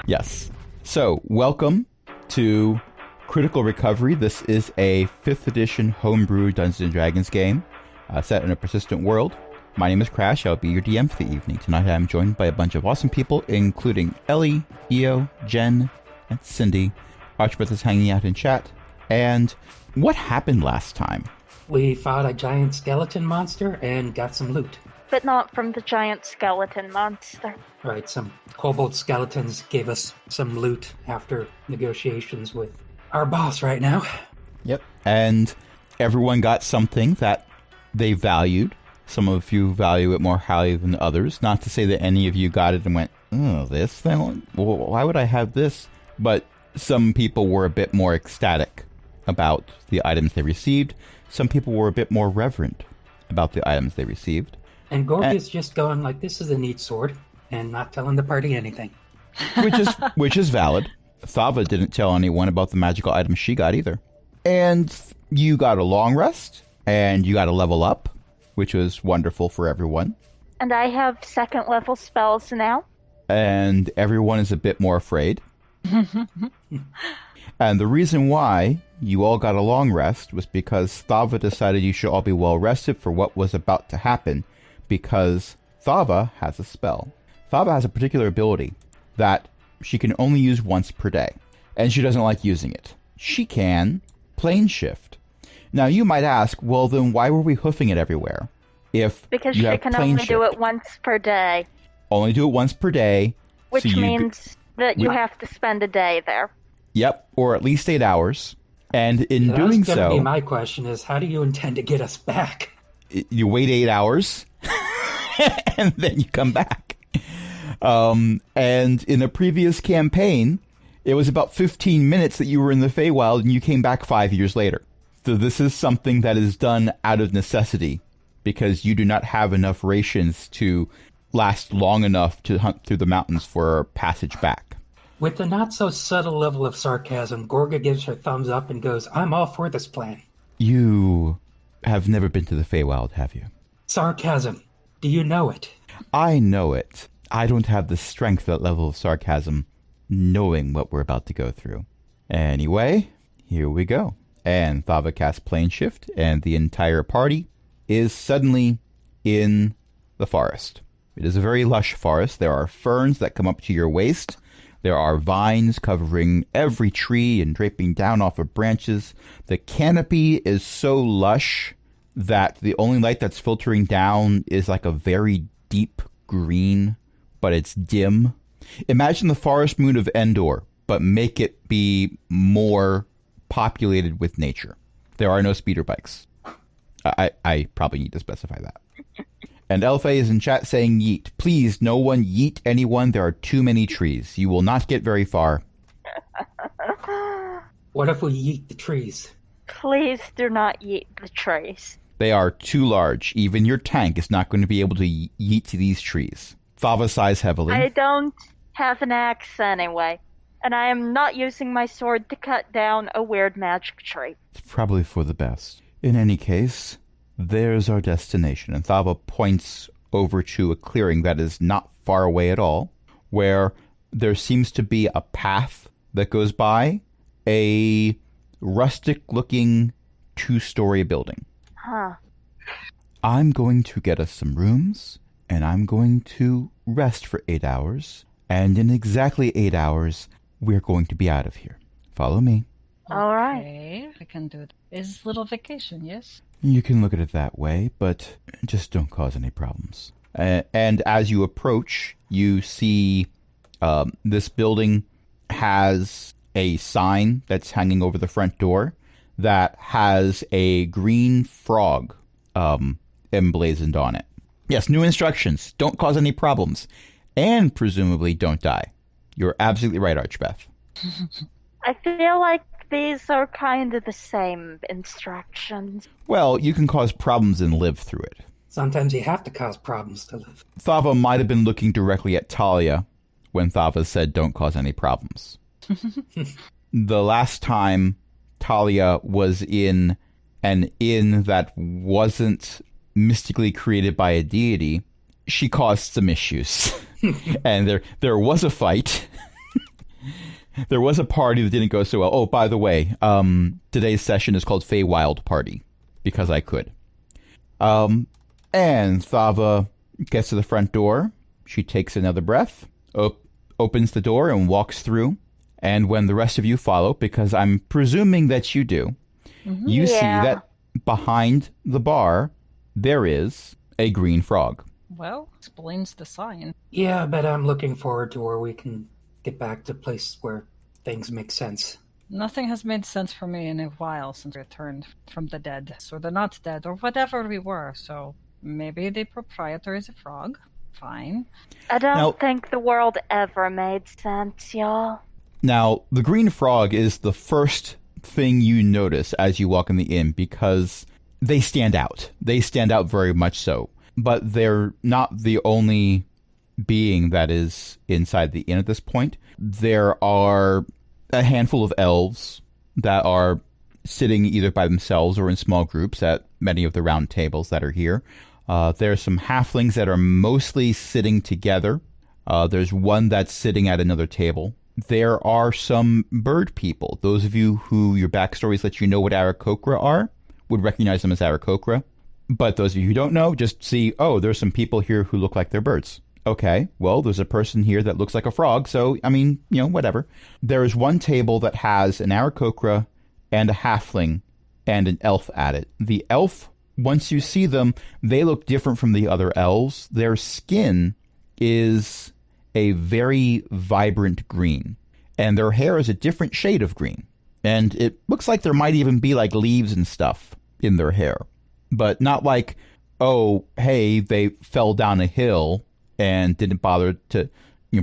Yes. So, welcome to Critical Recovery. This is a 5th edition homebrew Dungeons & Dragons game set in a persistent world. My name is Crash. I'll be your DM for the evening. Tonight I'm joined by a bunch of awesome people, including Ellie, Io, Jen, and Cindy. Archbeth is hanging out in chat. And what happened last time? We fought a giant skeleton monster and got some loot. But not from the giant skeleton monster. Right, some kobold skeletons gave us some loot after negotiations with our boss right now. Yep. And everyone got something that they valued. Some of you value it more highly than others. Not to say that any of you got it and went, oh, this thing? Well, why would I have this? But some people were a bit more ecstatic about the items they received. Some people were a bit more reverent about the items they received. And Gorgi's just going like, this is a neat sword, and not telling the party anything. Which is valid. Thava didn't tell anyone about the magical items she got either. And you got a long rest, and you got a level up, which was wonderful for everyone. And I have 2nd level spells now. And everyone is a bit more afraid. And the reason why you all got a long rest was because Thava decided you should all be well rested for what was about to happen, because Thava has a spell. Thava has a particular ability that she can only use once per day, and she doesn't like using it. She can plane shift. Now you might ask, well then why were we hoofing it everywhere? Because she can only do it once per day. Only do it once per day. Which means that you have to spend a day there. Yep, or at least 8 hours. And in doing so... That's going to be my question is, how do you intend to get us back? You wait 8 hours, and then you come back. And in a previous campaign, it was about 15 minutes that you were in the Feywild, and you came back 5 years later. So this is something that is done out of necessity, because you do not have enough rations to last long enough to hunt through the mountains for passage back. With the not-so-subtle level of sarcasm, Gorga gives her thumbs up and goes, I'm all for this plan. You have never been to the Feywild, have you? Sarcasm. Do you know it? I know it. I don't have the strength for that level of sarcasm, knowing what we're about to go through. Anyway, here we go. And Thava casts plane shift, and the entire party is suddenly in the forest. It is a very lush forest. There are ferns that come up to your waist. There are vines covering every tree and draping down off of branches. The canopy is so lush that the only light that's filtering down is like a very deep green, but it's dim. Imagine the forest moon of Endor, but make it be more populated with nature. There are no speeder bikes. I probably need to specify that. And Elfe is in chat saying yeet. Please, no one yeet anyone. There are too many trees. You will not get very far. What if we yeet the trees? Please do not yeet the trees. They are too large. Even your tank is not going to be able to yeet to these trees. Thava sighs heavily. I don't have an axe anyway. And I am not using my sword to cut down a weird magic tree. It's probably for the best. In any case, there's our destination. And Thava points over to a clearing that is not far away at all, where there seems to be a path that goes by a rustic-looking 2-story building. Huh. I'm going to get us some rooms, and I'm going to rest for 8 hours. And in exactly 8 hours, we're going to be out of here. Follow me. All right. Okay, I can do it. It's a little vacation, yes? You can look at it that way, but just don't cause any problems. And as you approach, you see this building has a sign that's hanging over the front door that has a green frog emblazoned on it. Yes, new instructions. Don't cause any problems. And presumably don't die. You're absolutely right, Archbeth. I feel like these are kind of the same instructions. Well, you can cause problems and live through it. Sometimes you have to cause problems to live. Thava might have been looking directly at Talia when Thava said don't cause any problems. The last time Talia was in an inn that wasn't mystically created by a deity, she caused some issues. And there was a fight. There was a party that didn't go so well. Oh, by the way, today's session is called Feywild Party, because I could. And Thava gets to the front door. She takes another breath, opens the door, and walks through. And when the rest of you follow, because I'm presuming that you do, you see that behind the bar, there is a green frog. Well, explains the sign. Yeah, but I'm looking forward to where we can get back to a place where things make sense. Nothing has made sense for me in a while since I returned from the dead. So they're not dead, or whatever we were, so maybe the proprietor is a frog. Fine. I don't think the world ever made sense, y'all. Now, the green frog is the first thing you notice as you walk in the inn, because they stand out. They stand out very much so. But they're not the only being that is inside the inn at this point. There are a handful of elves that are sitting either by themselves or in small groups at many of the round tables that are here. There are some halflings that are mostly sitting together. There's one that's sitting at another table. There are some bird people. Those of you who your backstories let you know what Aarakocra are would recognize them as Aarakocra. But those of you who don't know, just see, oh, there's some people here who look like they're birds. Okay, well, there's a person here that looks like a frog, so, I mean, whatever. There is one table that has an Aarakocra and a halfling and an elf at it. The elf, once you see them, they look different from the other elves. Their skin is a very vibrant green, and their hair is a different shade of green. And it looks like there might even be, like, leaves and stuff in their hair. But not like, oh, hey, they fell down a hill and didn't bother to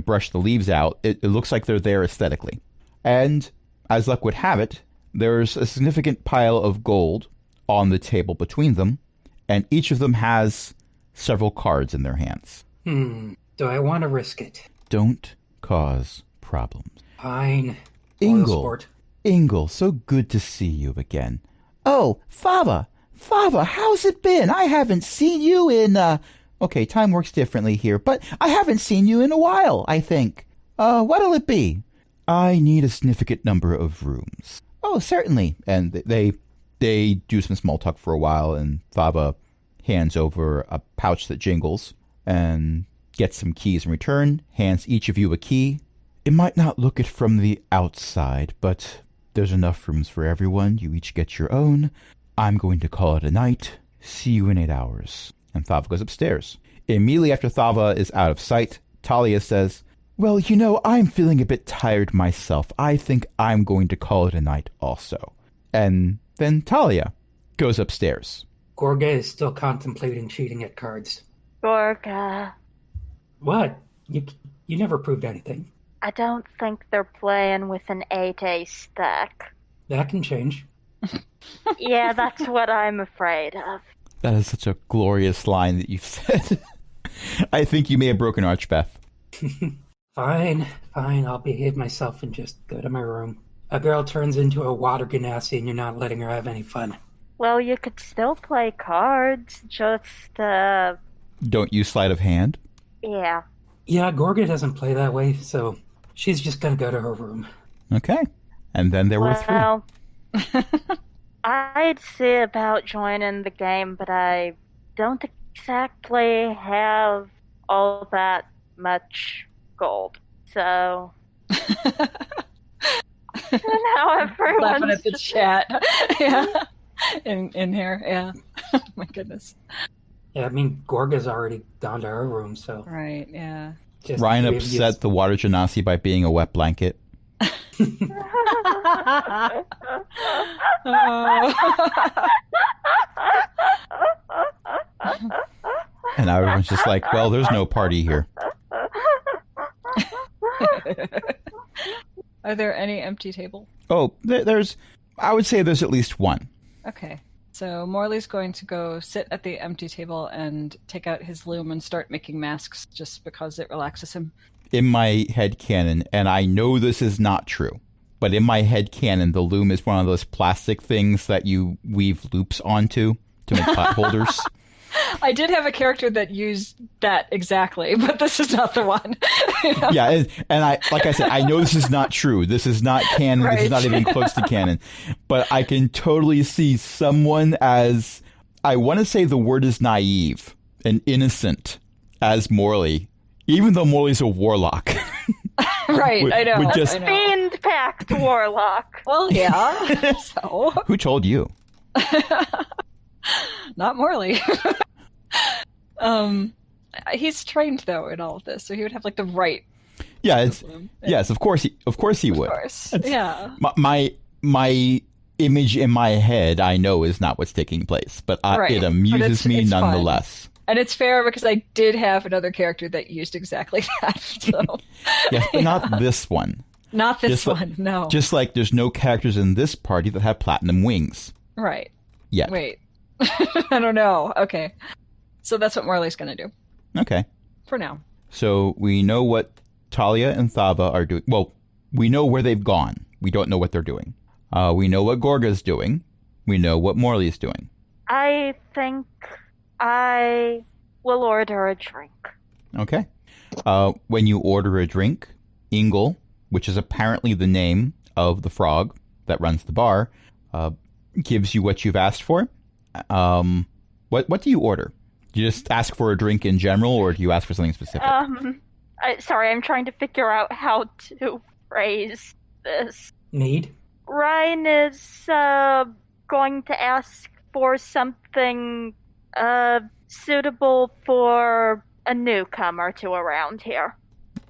brush the leaves out. It looks like they're there aesthetically. And as luck would have it, there's a significant pile of gold on the table between them, and each of them has several cards in their hands. Do I want to risk it? Don't cause problems. Fine. Ingle, so good to see you again. Oh, Fava, how's it been? I haven't seen you in, okay, time works differently here, but I haven't seen you in a while, I think. What'll it be? I need a significant number of rooms. Oh, certainly. And they do some small talk for a while, and Fava hands over a pouch that jingles and gets some keys in return, hands each of you a key. It might not look it from the outside, but there's enough rooms for everyone. You each get your own. I'm going to call it a night. See you in 8 hours. And Thava goes upstairs. Immediately after Thava is out of sight, Talia says, well, I'm feeling a bit tired myself. I think I'm going to call it a night also. And then Talia goes upstairs. Gorga is still contemplating cheating at cards. Gorga. What? You never proved anything. I don't think they're playing with an 8 stack. That can change. Yeah, that's what I'm afraid of. That is such a glorious line that you've said. I think you may have broken Archbeth. Fine, I'll behave myself and just go to my room. A girl turns into a water genasi and you're not letting her have any fun. Well, you could still play cards, just, Don't use sleight of hand? Yeah. Yeah, Gorga doesn't play that way, so she's just gonna go to her room. Okay. And then there were three. I'd see about joining the game, but I don't exactly have all that much gold. So now everyone's laughing at the chat. Yeah. In here, yeah. My goodness. Yeah, I mean, Gorga's already gone to her room, so... Right, yeah. Just Ryan upset the water genasi by being a wet blanket. And everyone's just like, well, there's no party here. Are there any empty tables? Oh, I would say there's at least one. Okay. So Morley's going to go sit at the empty table and take out his loom and start making masks just because it relaxes him. In my head canon, and I know this is not true, but in my head canon, the loom is one of those plastic things that you weave loops onto to make pot holders. I did have a character that used that exactly, but this is not the one. Yeah, and I, like I said, I know this is not true. This is not canon. This is not even close to canon. But I can totally see someone as, I want to say the word is naive and innocent as Morley, even though Morley's a warlock. Right, I know. A fiend-packed warlock. Well, yeah. So Who told you? not Morley. He's trained though in all of this, so he would have like the right. Yeah, yes, of course he would. Of course, yeah. My image in my head, I know, is not what's taking place, but it amuses me it's nonetheless. Fun. And it's fair because I did have another character that used exactly that. So. Yes, but not this one. Not this one, no. Just like there's no characters in this party that have platinum wings. Right. Yet. Wait. I don't know. Okay. So that's what Morley's going to do. Okay. For now. So we know what Talia and Thava are doing. Well, we know where they've gone. We don't know what they're doing. We know what Gorga's doing. We know what Morley's doing. I think I will order a drink. Okay. When you order a drink, Ingle, which is apparently the name of the frog that runs the bar, gives you what you've asked for. What do you order? Do you just ask for a drink in general, or do you ask for something specific? Sorry, I'm trying to figure out how to phrase this. Mead? Ryan is going to ask for something suitable for a newcomer to around here.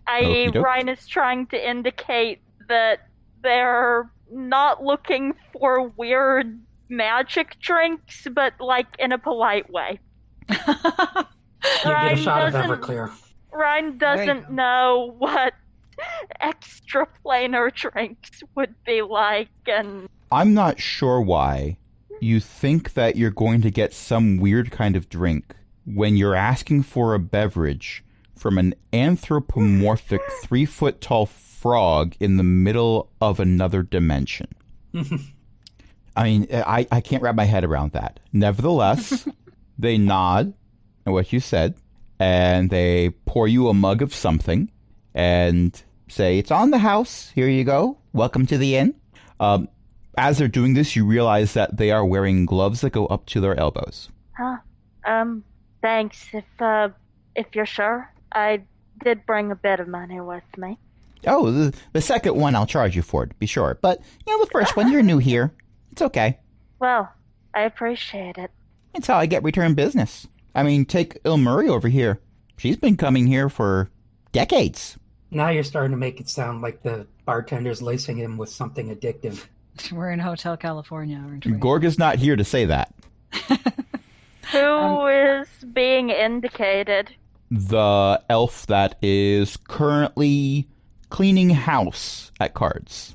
Ryan is trying to indicate that they're not looking for weird magic drinks, but like in a polite way. You get a shot of Everclear. Ryan doesn't know what extra planar drinks would be like, and I'm not sure why you think that you're going to get some weird kind of drink when you're asking for a beverage from an anthropomorphic 3-foot-tall frog in the middle of another dimension. I mean, I can't wrap my head around that. Nevertheless, they nod at what you said, and they pour you a mug of something and say, "It's on the house. Here you go. Welcome to the inn." As they're doing this, you realize that they are wearing gloves that go up to their elbows. Huh. Thanks. If you're sure. I did bring a bit of money with me. Oh, the second one I'll charge you for, to be sure. But, the first one, you're new here. It's okay. Well, I appreciate it. It's how I get return business. I mean, take Il Murray over here. She's been coming here for decades. Now you're starting to make it sound like the bartender's lacing him with something addictive. We're in Hotel California, aren't we? Gorga's not here to say that. Who is being indicated? The elf that is currently cleaning house at Cards.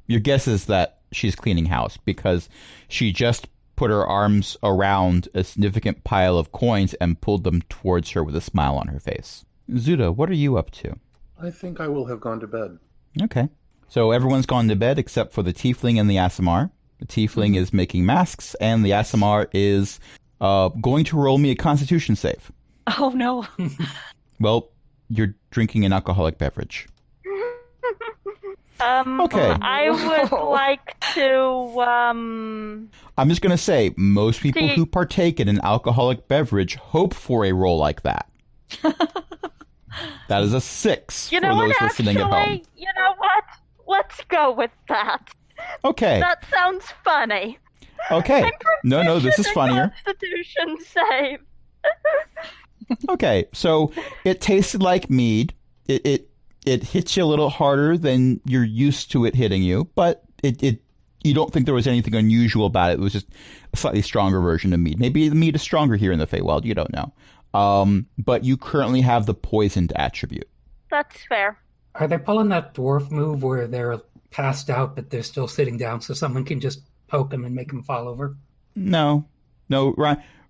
Your guess is that she's cleaning house because she just put her arms around a significant pile of coins and pulled them towards her with a smile on her face. Zuda, what are you up to? I think I will have gone to bed. Okay. So everyone's gone to bed except for the tiefling and the Aasimar. The tiefling is making masks, and the Aasimar is going to roll me a constitution save. Oh, no. Well, you're drinking an alcoholic beverage. Okay. I would like to, I'm just going to say, most people who partake in an alcoholic beverage hope for a roll like that. That is a 6 for those listening at home. You know what? Let's go with that. Okay. That sounds funny. Okay. No, this is funnier. Constitution save. Okay, so it tasted like mead. It hits you a little harder than you're used to it hitting you, but you don't think there was anything unusual about it. It was just a slightly stronger version of mead. Maybe the mead is stronger here in the Feywild. You don't know. But you currently have the poisoned attribute. That's fair. Are they pulling that dwarf move where they're passed out but they're still sitting down so someone can just poke them and make them fall over? No.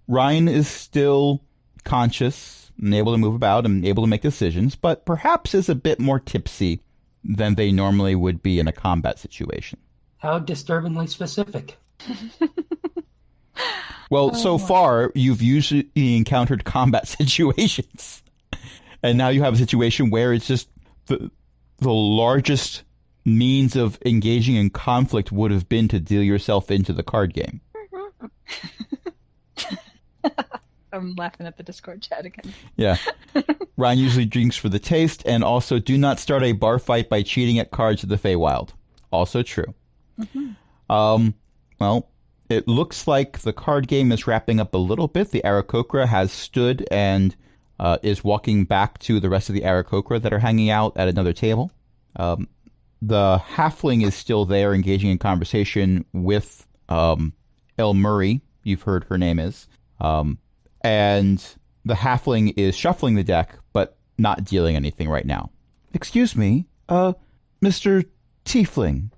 Ryan is still conscious and able to move about and able to make decisions, but perhaps is a bit more tipsy than they normally would be in a combat situation. How disturbingly specific. Well, so far, you've usually encountered combat situations. And now you have a situation where it's just the largest means of engaging in conflict would have been to deal yourself into the card game. I'm laughing at the Discord chat again. Yeah. Ryan usually drinks for the taste, and also do not start a bar fight by cheating at cards of the Feywild. Also true. Mm-hmm. Well, it looks like the card game is wrapping up a little bit. The Aarakocra has stood and is walking back to the rest of the Aarakocra that are hanging out at another table. The halfling is still there engaging in conversation with El Murray. You've heard her name is. And the halfling is shuffling the deck, but not dealing anything right now. Excuse me, Mr. Tiefling.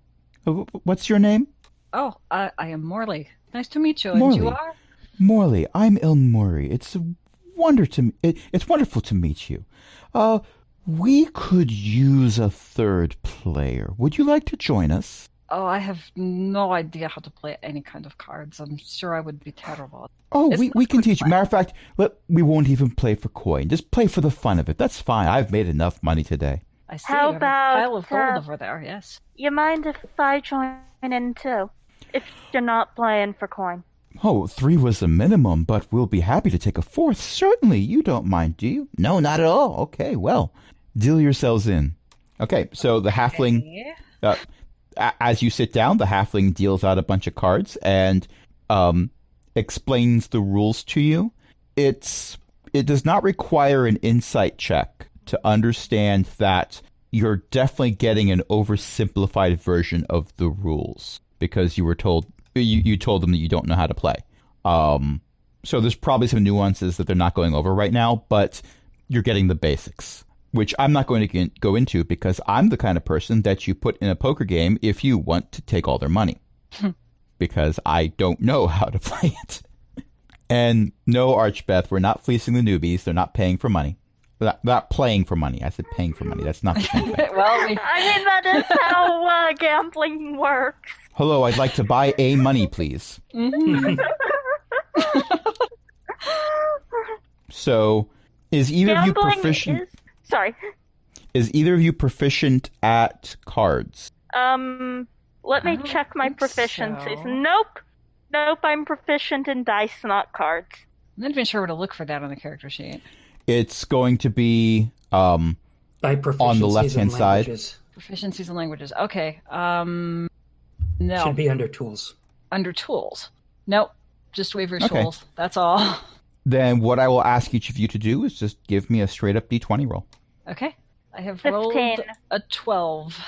What's your name? Oh, I am Morley. Nice to meet you. Morley. And you are? Morley, I'm El Murray. It's wonderful to meet you. We could use a third player. Would you like to join us? Oh, I have no idea how to play any kind of cards. I'm sure I would be terrible. Oh, we can teach you. Matter of fact, we won't even play for coin. Just play for the fun of it. That's fine. I've made enough money today. I see. How You have about, a pile of gold over there, yes. You mind if I join in too? If you're not playing for coin. Oh, 3 was the minimum, but we'll be happy to take a 4th. Certainly. You don't mind, do you? No, not at all. Okay, well, deal yourselves in. Okay, so the halfling... as you sit down, the halfling deals out a bunch of cards and explains the rules to you. It does not require an insight check to understand that you're definitely getting an oversimplified version of the rules because you were told you told them that you don't know how to play. So there's probably some nuances that they're not going over right now, but you're getting the basics, which I'm not going to go into because I'm the kind of person that you put in a poker game if you want to take all their money. Because I don't know how to play it. And no, Archbeth, we're not fleecing the newbies. They're not paying for money. Not playing for money. I said paying for money. That's not the same thing. Well, I mean, that is how gambling works. Hello, I'd like to buy a money, please. Mm-hmm. So, is either of you Gambling proficient? Sorry. Is either of you proficient at cards? Let me check my proficiencies. So. Nope, I'm proficient in dice, not cards. I'm not even sure where to look for that on the character sheet. It's going to be By proficiencies on the left-hand side. Proficiencies in languages. Okay. No. Should be under tools. Under tools. Nope. Just Weaver's Okay. tools. That's all. Then what I will ask each of you to do is just give me a straight-up D20 roll. Okay. I have 15. rolled a 12.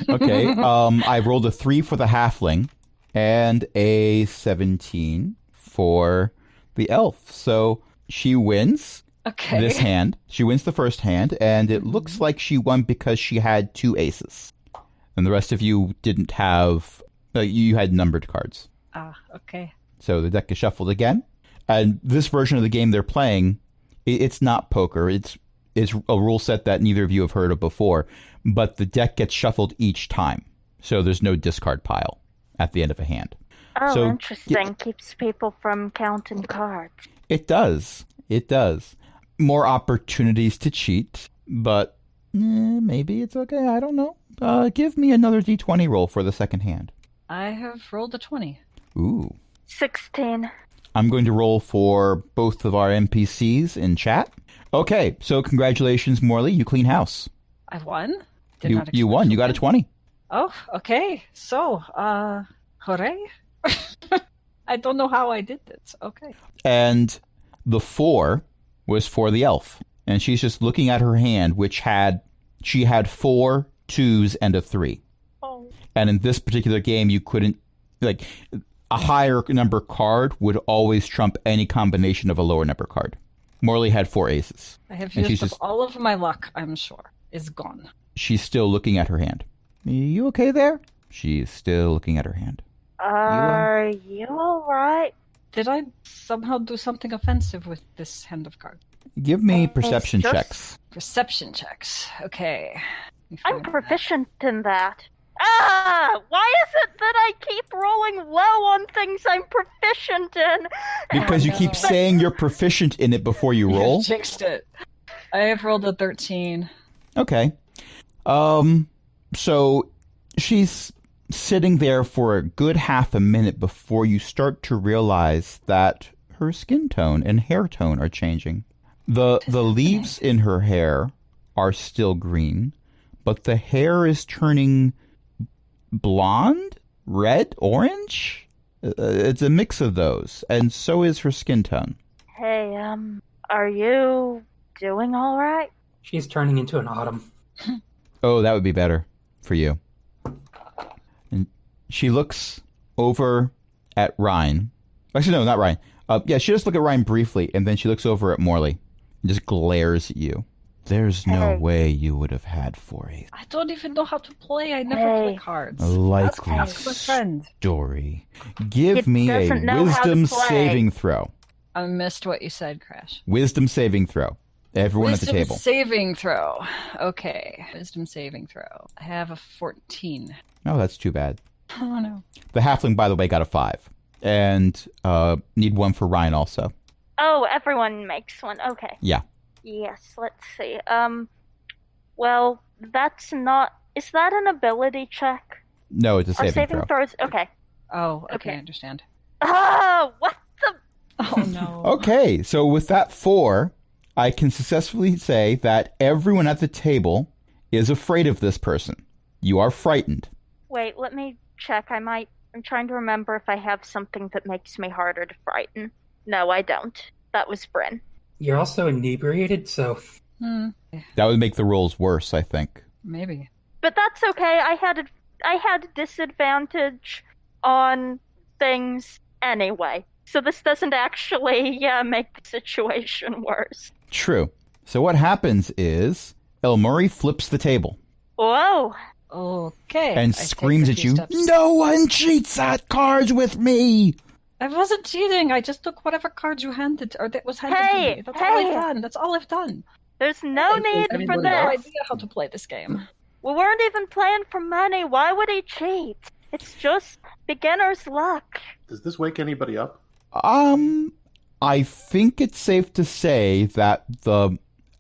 Okay. I rolled a 3 for the halfling and a 17 for the elf. So she wins Okay. this hand. She wins the first hand, and it looks like she won because she had 2 aces. And the rest of you didn't have... you had numbered cards. Ah, okay. So the deck is shuffled again. And this version of the game they're playing, it's not poker. It's a rule set that neither of you have heard of before. But the deck gets shuffled each time. So there's no discard pile at the end of a hand. Oh, So, interesting. Keeps people from counting cards. It does. It does. More opportunities to cheat, but maybe it's okay. I don't know. Give me another D20 roll for the second hand. I have rolled a 20. Ooh. 16. I'm going to roll for both of our NPCs in chat. Okay, so congratulations, Morley. You clean house. I won? You won. You got a 20. Oh, okay. So, hooray. I don't know how I did this. Okay. And the 4 was for the elf. And she's just looking at her hand, she had 4 2s and a 3. Oh. And in this particular game, you couldn't, a higher number card would always trump any combination of a lower number card. Morley had 4 aces. I have And she's used up just- all of my luck, I'm sure. Is gone. She's still looking at her hand. You okay there? She's still looking at her hand. Are you alright? Did I somehow do something offensive with this hand of cards? Give me perception just- checks. Perception checks. Okay. Let me I'm find that. proficient in that. Why is it that I keep rolling low on things I'm proficient in? Because you keep saying you're proficient in it before you roll? You've jinxed it. I have rolled a 13. Okay. So she's sitting there for a good half a minute before you start to realize that her skin tone and hair tone are changing. The leaves in her hair are still green, but the hair is turning blonde, red, orange. It's a mix of those, and so is her skin tone. Hey, are you doing all right? She's turning into an autumn. Oh, that would be better for you. And she looks over at Ryan. Actually, no, not Ryan. Yeah, she just looks at Ryan briefly, and then she looks over at Morley and just glares at you. There's no way you would have had 4-8. I don't even know how to play. I never play cards. A likely Ask my friend. story. Give me a doesn't know how to wisdom play. saving throw. I missed what you said, Crash. Wisdom saving throw. Everyone at the table. Wisdom saving throw. Okay. Wisdom saving throw. I have a 14. Oh, that's too bad. Oh, no. The halfling, by the way, got a 5. And need one for Ryan also. Oh, everyone makes one. Okay. Yeah. Yes, let's see. Well, that's not... Is that an ability check? No, it's a Or saving saving throw. throws? Okay. Oh, okay, Okay. I understand. What the... Oh, no. Okay, so with that 4, I can successfully say that everyone at the table is afraid of this person. You are frightened. Wait, let me check. I'm trying to remember if I have something that makes me harder to frighten. No, I don't. That was Bryn. You're also inebriated, so That would make the rolls worse, I think. Maybe. But that's okay. I had a disadvantage on things anyway. So this doesn't actually make the situation worse. True. So what happens is El Murray flips the table Whoa. Okay. and I take screams a at few you, steps. "No one cheats at cards with me!" I wasn't cheating. I just took whatever cards you handed, or that was handed to Hey, me. That's all hey. I've done. That's all I've done. There's no need I for have no this. idea how to play this game. We weren't even playing for money. Why would he cheat? It's just beginner's luck. Does this wake anybody up? I think it's safe to say that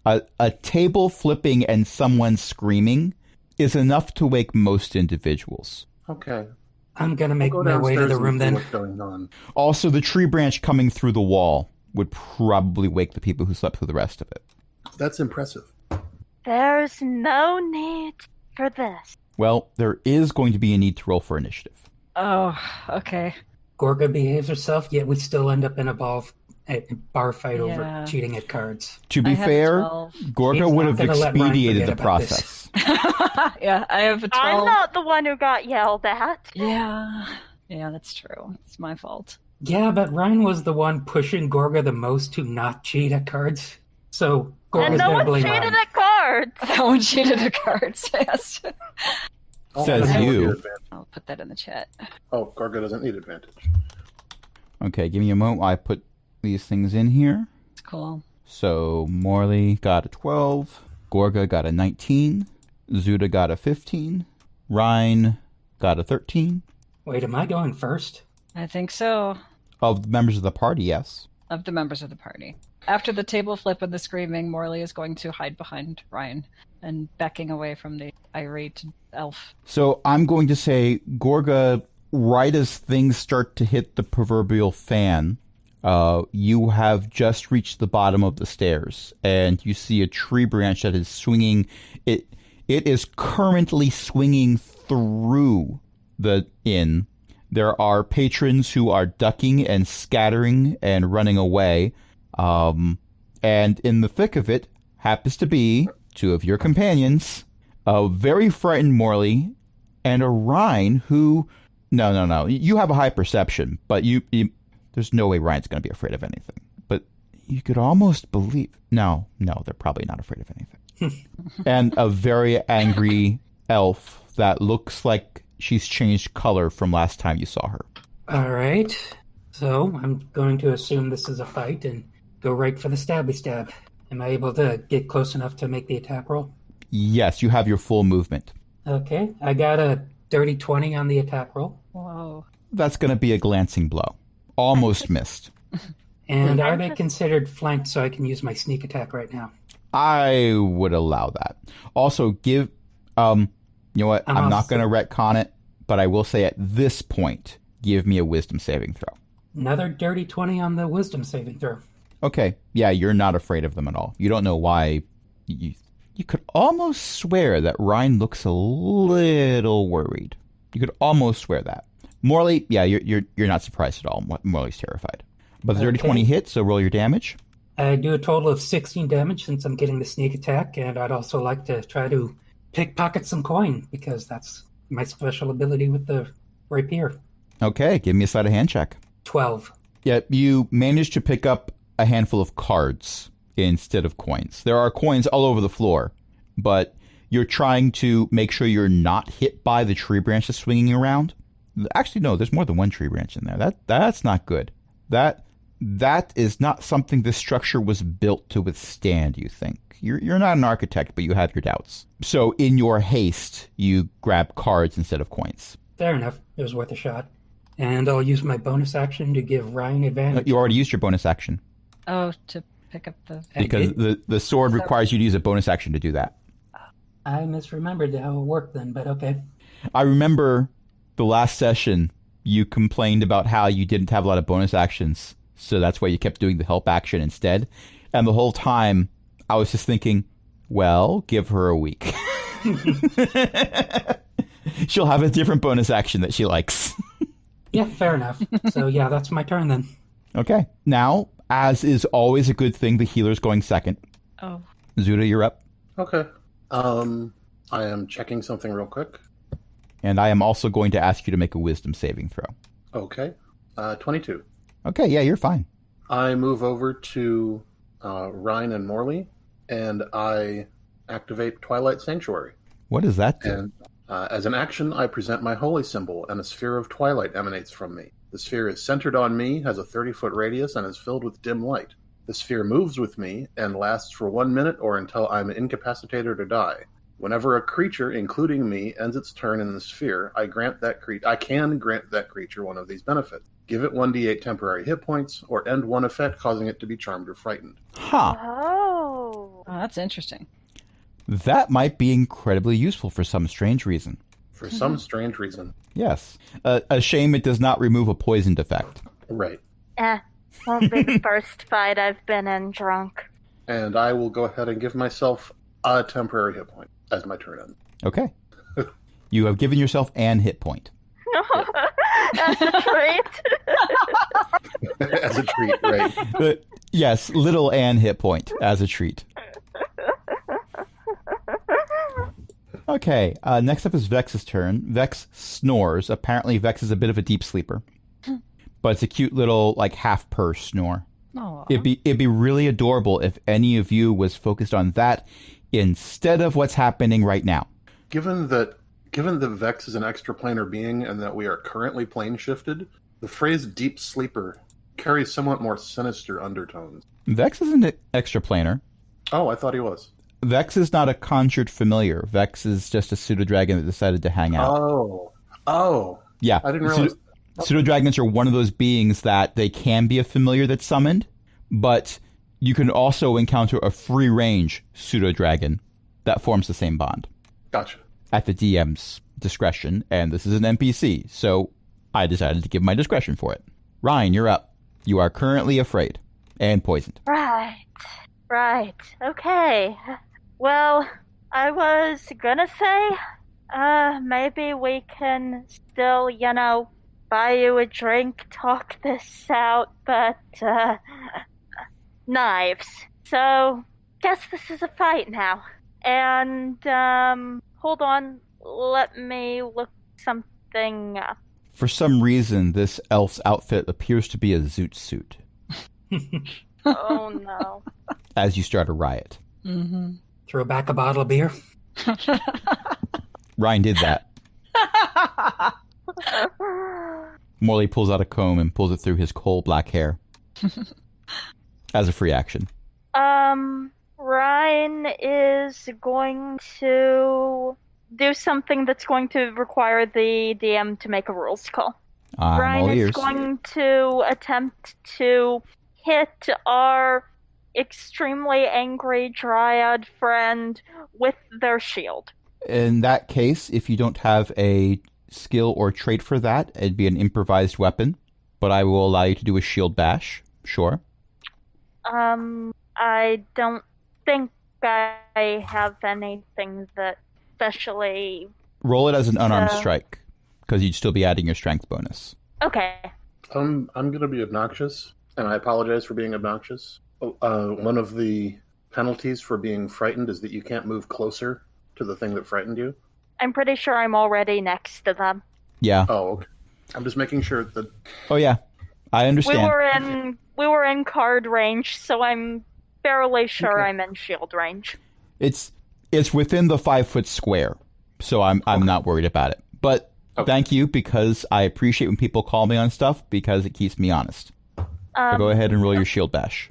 a table flipping and someone screaming is enough to wake most individuals. Okay. I'm gonna make Go my way to downstairs the and room see then. what's going on. Also, the tree branch coming through the wall would probably wake the people who slept through the rest of it. That's impressive. There's no need for this. Well, there is going to be a need to roll for initiative. Oh, okay. Gorga behaves herself, yet we still end up in a bar fight over Yeah. cheating at cards. To be I have fair, 12. Gorga He's would not have gonna let Ryan expedited forget the about process. Yeah, I have a 12. I'm not the one who got yelled at. Yeah, that's true. It's my fault. Yeah, but Ryan was the one pushing Gorga the most to not cheat at cards. So Gorga's And no gonna one blame cheated Ryan. at cards. That one cheated at cards. Yes. Says I don't you. need advantage. I'll put that in the chat. Oh, Garga doesn't need advantage. Okay, give me a moment while I put these things in here. It's cool. So, Morley got a 12, Gorga got a 19, Zuda got a 15, Ryan got a 13. Wait, am I going first? I think so. Of the members of the party, yes. Of the members of the party. After the table flip and the screaming, Morley is going to hide behind Ryan and backing away from the irate elf. So I'm going to say, Gorga, right as things start to hit the proverbial fan, you have just reached the bottom of the stairs, and you see a tree branch that is swinging. It is currently swinging through the inn. There are patrons who are ducking and scattering and running away. And in the thick of it happens to be 2 of your companions, a very frightened Morley and a Ryan who... No. You have a high perception, but you there's no way Ryan's going to be afraid of anything. But you could almost believe... No, they're probably not afraid of anything. And a very angry elf that looks like she's changed color from last time you saw her. All right. So I'm going to assume this is a fight and go right for the stabby stab. Am I able to get close enough to make the attack roll? Yes, you have your full movement. Okay. I got a Dirty 20 on the attack roll. Whoa. That's going to be a glancing blow. Almost missed. And are they considered flanked so I can use my sneak attack right now? I would allow that. Also, give... you know what? I'm not going to retcon it, but I will say at this point, give me a wisdom saving throw. Another dirty 20 on the wisdom saving throw. Okay. Yeah, you're not afraid of them at all. You don't know why... You could almost swear that Ryan looks a little worried. You could almost swear that. Morley, yeah, you're not surprised at all. Morley's terrified. But the dirty 20 hits, so roll your damage. I do a total of 16 damage since I'm getting the sneak attack, and I'd also like to try to pickpocket some coin, because that's my special ability with the rapier. Okay, give me a sleight of hand check. 12. Yeah, you managed to pick up a handful of cards instead of coins. There are coins all over the floor, but you're trying to make sure you're not hit by the tree branches swinging around. Actually, no, there's more than one tree branch in there. That's not good. That is not something this structure was built to withstand, you think. You're not an architect, but you have your doubts. So in your haste, you grab cards instead of coins. Fair enough. It was worth a shot. And I'll use my bonus action to give Ryan advantage. You already used your bonus action. Oh, to pick up the... Because the sword requires you to use a bonus action to do that. I misremembered how it worked then, but okay. I remember the last session, you complained about how you didn't have a lot of bonus actions, so that's why you kept doing the help action instead. And the whole time, I was just thinking, well, give her a week. She'll have a different bonus action that she likes. Yeah, fair enough. So yeah, that's my turn then. Okay. Now, as is always a good thing, the healer's going second. Oh. Zuda, you're up. Okay. I am checking something real quick. And I am also going to ask you to make a wisdom saving throw. Okay. 22. Okay, yeah, you're fine. I move over to Ryan and Morley, and I activate Twilight Sanctuary. What does that do? And as an action, I present my holy symbol, and a sphere of twilight emanates from me. The sphere is centered on me, has a 30-foot radius, and is filled with dim light. The sphere moves with me and lasts for 1 minute or until I'm incapacitated or die. Whenever a creature, including me, ends its turn in the sphere, I can grant that creature one of these benefits. Give it 1d8 temporary hit points, or end one effect causing it to be charmed or frightened. Huh. Oh. Oh, that's interesting. That might be incredibly useful for some strange reason. For some strange reason. Yes. A shame it does not remove a poisoned effect. Right. Won't be the first fight I've been in drunk. And I will go ahead and give myself a temporary hit point as my turn ends. Okay. You have given yourself an hit point. That's a treat. As a treat, right. Yes, little an hit point as a treat. Okay, next up is Vex's turn. Vex snores. Apparently Vex is a bit of a deep sleeper. But it's a cute little, like, half-purr snore. Aww. It'd be really adorable if any of you was focused on that instead of what's happening right now. Given that Vex is an extraplanar being and that we are currently plane shifted, the phrase deep sleeper carries somewhat more sinister undertones. Vex isn't extraplanar. Oh, I thought he was. Vex is not a conjured familiar. Vex is just a pseudo-dragon that decided to hang out. Oh. Yeah. I didn't realize. Pseudo-dragons are one of those beings that they can be a familiar that's summoned, but you can also encounter a free-range pseudo-dragon that forms the same bond. Gotcha. At the DM's discretion, and this is an NPC, so I decided to give my discretion for it. Ryan, you're up. You are currently afraid and poisoned. Right. Okay. Well, I was gonna say, maybe we can still, buy you a drink, talk this out, but, knives. So, guess this is a fight now. And, hold on, let me look something up. For some reason, this elf's outfit appears to be a zoot suit. Oh no. As you start a riot. Mm-hmm. Throw back a bottle of beer. Ryan did that. Morley pulls out a comb and pulls it through his coal black hair. As a free action. Ryan is going to do something that's going to require the DM to make a rules call. I'm Ryan all is ears. going to attempt to hit our extremely angry dryad friend with their shield. In that case, if you don't have a skill or trait for that, it'd be an improvised weapon. But I will allow you to do a shield bash. Sure. I don't think I have anything that especially... Roll it as an unarmed strike, because you'd still be adding your strength bonus. Okay. I'm going to be obnoxious, and I apologize for being obnoxious. One of the penalties for being frightened is that you can't move closer to the thing that frightened you. I'm pretty sure I'm already next to them. Yeah. Oh, okay. I'm just making sure that... Oh, yeah. I understand. We were in card range, so I'm fairly sure Okay. I'm in shield range. It's within the 5-foot square, so I'm not worried about it. But thank you, because I appreciate when people call me on stuff, because it keeps me honest. So go ahead and roll your shield bash.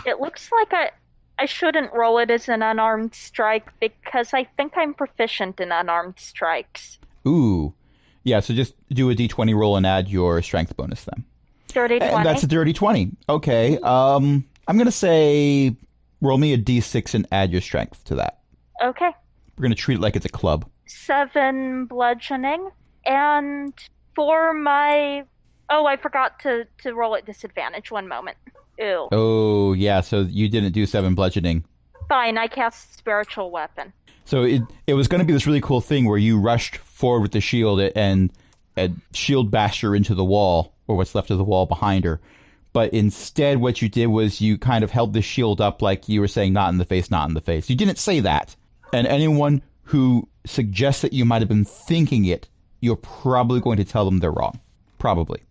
It looks like I shouldn't roll it as an unarmed strike because I think I'm proficient in unarmed strikes. Ooh. Yeah, so just do a d20 roll and add your strength bonus then. Dirty 20. And that's a dirty 20. Okay. I'm going to say roll me a d6 and add your strength to that. Okay. We're going to treat it like it's a club. 7 bludgeoning. And for my... Oh, I forgot to roll at disadvantage. One moment. Ew. Oh, yeah, so you didn't do 7 bludgeoning. Fine, I cast Spiritual Weapon. So it was going to be this really cool thing where you rushed forward with the shield and shield bashed her into the wall, or what's left of the wall behind her. But instead what you did was you kind of held the shield up like you were saying, not in the face, not in the face. You didn't say that. And anyone who suggests that you might have been thinking it, you're probably going to tell them they're wrong. Probably.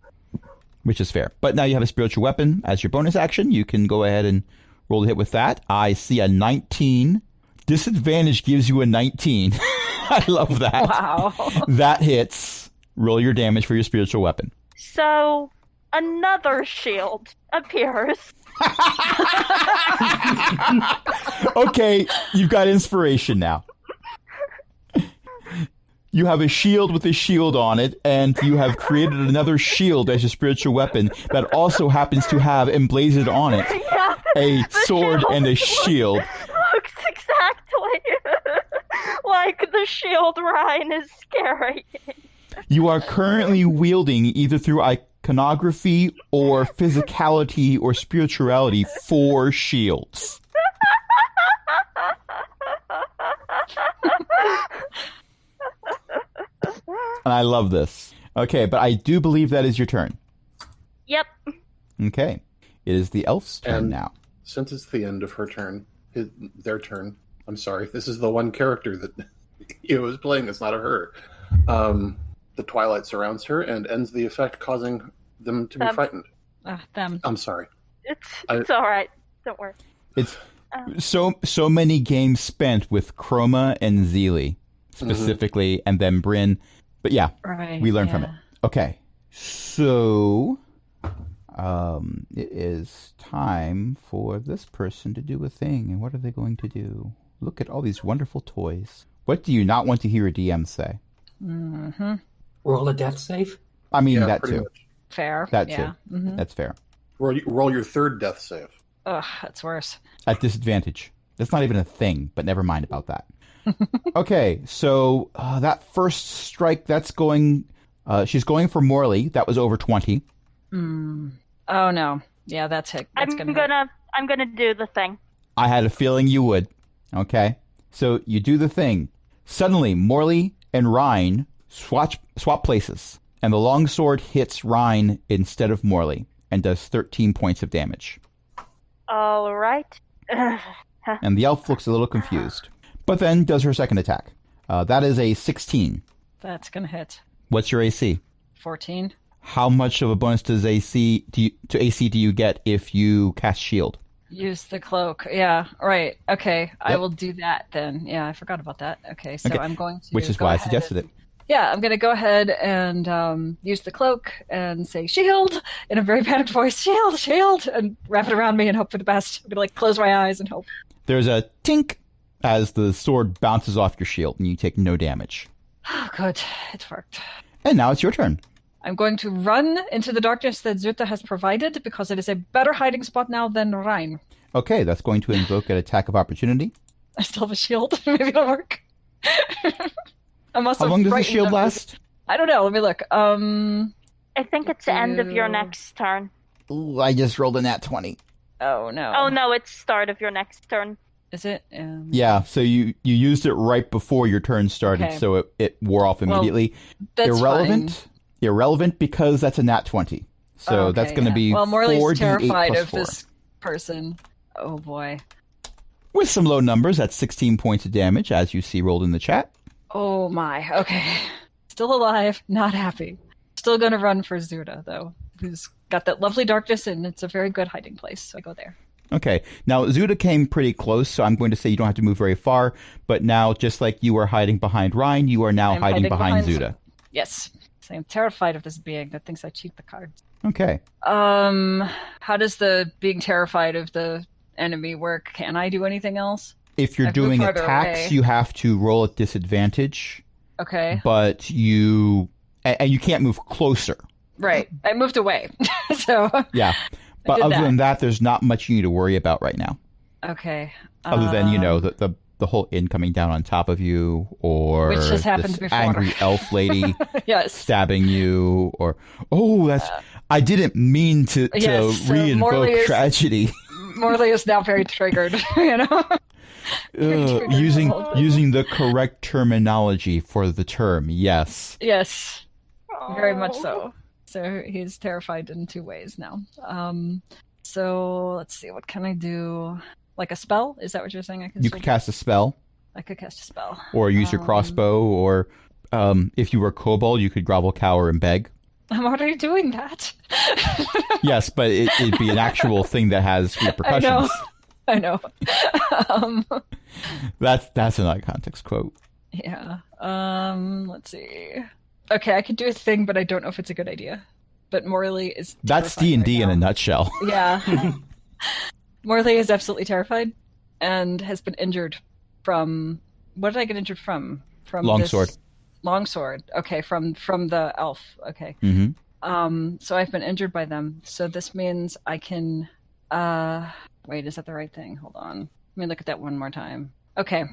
Which is fair. But now you have a spiritual weapon as your bonus action. You can go ahead and roll the hit with that. I see a 19. Disadvantage gives you a 19. I love that. Wow. That hits. Roll your damage for your spiritual weapon. So, another shield appears. Okay, you've got inspiration now. You have a shield with a shield on it, and you have created another shield as your spiritual weapon that also happens to have emblazoned on it Yeah, a the sword shield and a shield. looks exactly like the shield Ryan is carrying. You are currently wielding, either through iconography or physicality or spirituality, 4 shields. And I love this. Okay, but I do believe that is your turn. Yep. Okay. It is the elf's turn And- now. Since it's the end of her turn, their turn, I'm sorry, this is the one character that it was playing, it's not a her. The twilight surrounds her and ends the effect, causing them to be frightened. Them. I'm sorry. It's all right. Don't worry. It's so many games spent with Chroma and Zeely, specifically, and then Bryn. But yeah, Right. we learn from it. Okay, so it is time for this person to do a thing. And what are they going to do? Look at all these wonderful toys. What do you not want to hear a DM say? Mm-hmm. Roll a death save. I mean, Yeah, that pretty too. much. Fair. That yeah. too. Mm-hmm. That's fair. Roll your third death save. Ugh, that's worse. At disadvantage. That's not even a thing, but never mind about that. Okay, so that first strike, that's going... she's going for Morley. That was over 20. Oh no. Yeah, that's it. That's I'm hurt. gonna do the thing. I had a feeling you would. Okay, so you do the thing. Suddenly, Morley and Rhine swap places, and the longsword hits Rhine instead of Morley and does 13 points of damage. All right. And the elf looks a little confused, but then does her second attack. That is a 16. That's gonna hit. What's your AC? 14. How much of a bonus does AC do you get if you cast shield? Use the cloak. Yeah, right. Okay, I Yep. will do that then. Yeah, I forgot about that. Okay, so Okay. I'm going to Which is go why I ahead suggested it. Yeah, I'm going to go ahead and use the cloak and say, shield, in a very panicked voice, shield, shield, and wrap it around me and hope for the best. I'm going to, close my eyes and hope. There's a tink as the sword bounces off your shield and you take no damage. Oh, good. It worked. And now it's your turn. I'm going to run into the darkness that Zuta has provided because it is a better hiding spot now than Rhine. Okay, that's going to invoke an attack of opportunity. I still have a shield. Maybe it'll work. I'm also How long does the frightened shield of- last? I don't know. Let me look. I think it's the end of your next turn. Ooh, I just rolled a nat 20. Oh, no. Oh no, it's start of your next turn. Is it? Yeah, so you used it right before your turn started, Okay. so it wore off immediately. That's Irrelevant. fine. Irrelevant because that's a nat 20. So that's going to be Well, Morley's 4d8 terrified plus of 4. this person. Oh, boy. With some low numbers, that's 16 points of damage, as you see rolled in the chat. Oh, my. Okay. Still alive. Not happy. Still going to run for Zuta, though, who's got that lovely darkness, and it's a very good hiding place, so I go there. Okay, now Zuta came pretty close, so I'm going to say you don't have to move very far, but now, just like you were hiding behind Rhine, you are now I'm hiding behind Zuta. Yes. So I'm terrified of this being that thinks I cheat the cards. Okay. How does the being terrified of the enemy work? Can I do anything else? If you're I've moved doing farther attacks, away. you have to roll at disadvantage, Okay. but you can't move closer. Right. I moved away. So, Yeah. But did other that. than that, there's not much you need to worry about right now. okay. Other than, the whole inn coming down on top of you, or Which has happened this before. angry elf lady Yes. stabbing you, or, I didn't mean to Yes, so Morley re-invoke is- tragedy. Morley is now very triggered, you know? Using the correct terminology for the term, yes. Yes. Very much Oh. so. So he's terrified in two ways now. So let's see, what can I do? Like a spell? Is that what you're saying? I can You still could cast a spell, I could cast a spell. or use your crossbow, or if you were a kobold, you could grovel, cower, and beg. I'm already doing that. Yes, but it'd be an actual thing that has repercussions. I know. That's an out-of-context quote. Yeah. Let's see. Okay, I could do a thing, but I don't know if it's a good idea. But Morley is That's terrified D&D right in a now. nutshell. Yeah. Morley is absolutely terrified and has been injured from... What did I get injured from? From Longsword. Longsword. Okay, from the elf. Okay. Mm-hmm. So I've been injured by them. So this means I can... Wait, is that the right thing? Hold on. Let me look at that one more time. Okay.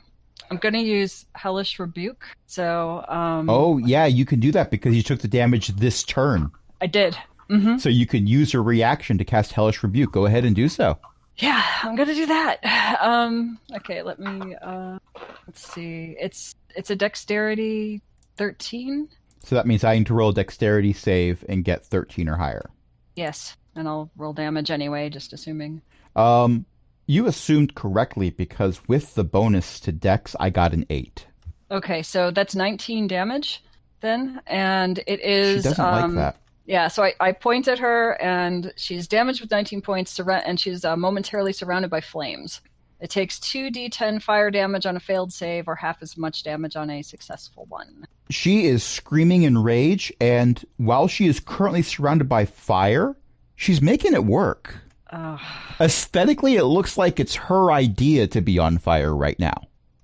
I'm going to use Hellish Rebuke. So... Oh, yeah, you can do that because you took the damage this turn. I did. Mm-hmm. So you can use your reaction to cast Hellish Rebuke. Go ahead and do so. Yeah, I'm gonna do that. Okay, let me. Let's see. It's a Dexterity 13. So that means I need to roll a Dexterity save and get 13 or higher. Yes, and I'll roll damage anyway, just assuming. You assumed correctly because with the bonus to Dex, I got an 8. Okay, so that's 19 damage then, and it is. She doesn't like that. Yeah, so I point at her, and she's damaged with 19 points, and she's momentarily surrounded by flames. It takes 2d10 fire damage on a failed save, or half as much damage on a successful one. She is screaming in rage, and while she is currently surrounded by fire, she's making it work. Aesthetically, it looks like it's her idea to be on fire right now.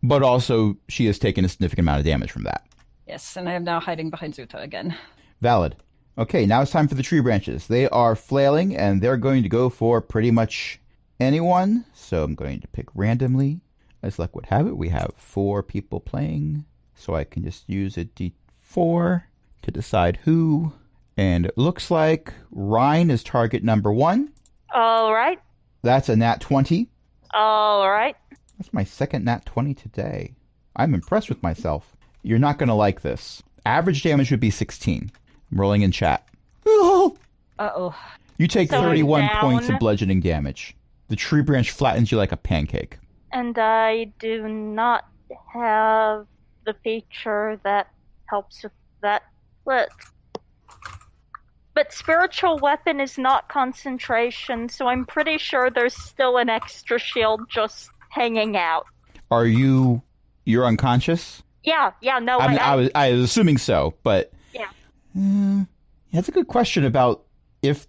But also, she has taken a significant amount of damage from that. Yes, and I am now hiding behind Zuta again. Valid. Okay, now it's time for the tree branches. They are flailing, and they're going to go for pretty much anyone. So I'm going to pick randomly. As luck would have it, we have 4 people playing. So I can just use a d4 to decide who. And it looks like Rhine is target number 1. All right. That's a nat 20. All right. That's my second nat 20 today. I'm impressed with myself. You're not going to like this. Average damage would be 16. I'm rolling in chat. Uh-oh. You take So 31 down. points of bludgeoning damage. The tree branch flattens you like a pancake. And I do not have the feature that helps with that. But spiritual weapon is not concentration, so I'm pretty sure there's still an extra shield just hanging out. Are you're unconscious? Yeah, no, I was assuming so, but Yeah. That's a good question about if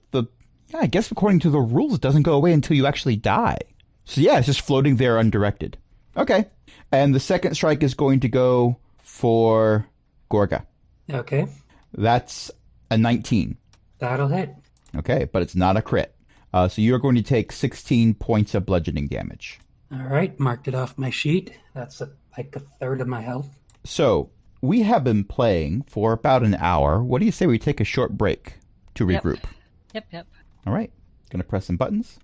I guess according to the rules, it doesn't go away until you actually die. So yeah, it's just floating there undirected. Okay. And the second strike is going to go for Gorga. Okay, That's a 19. that'll hit. Okay, but it's not a crit. So you're going to take 16 points of bludgeoning damage. All right, marked it off my sheet. That's like a third of my health. So we have been playing for about an hour. What do you say we take a short break to Yep. regroup? Yep. All right, gonna press some buttons.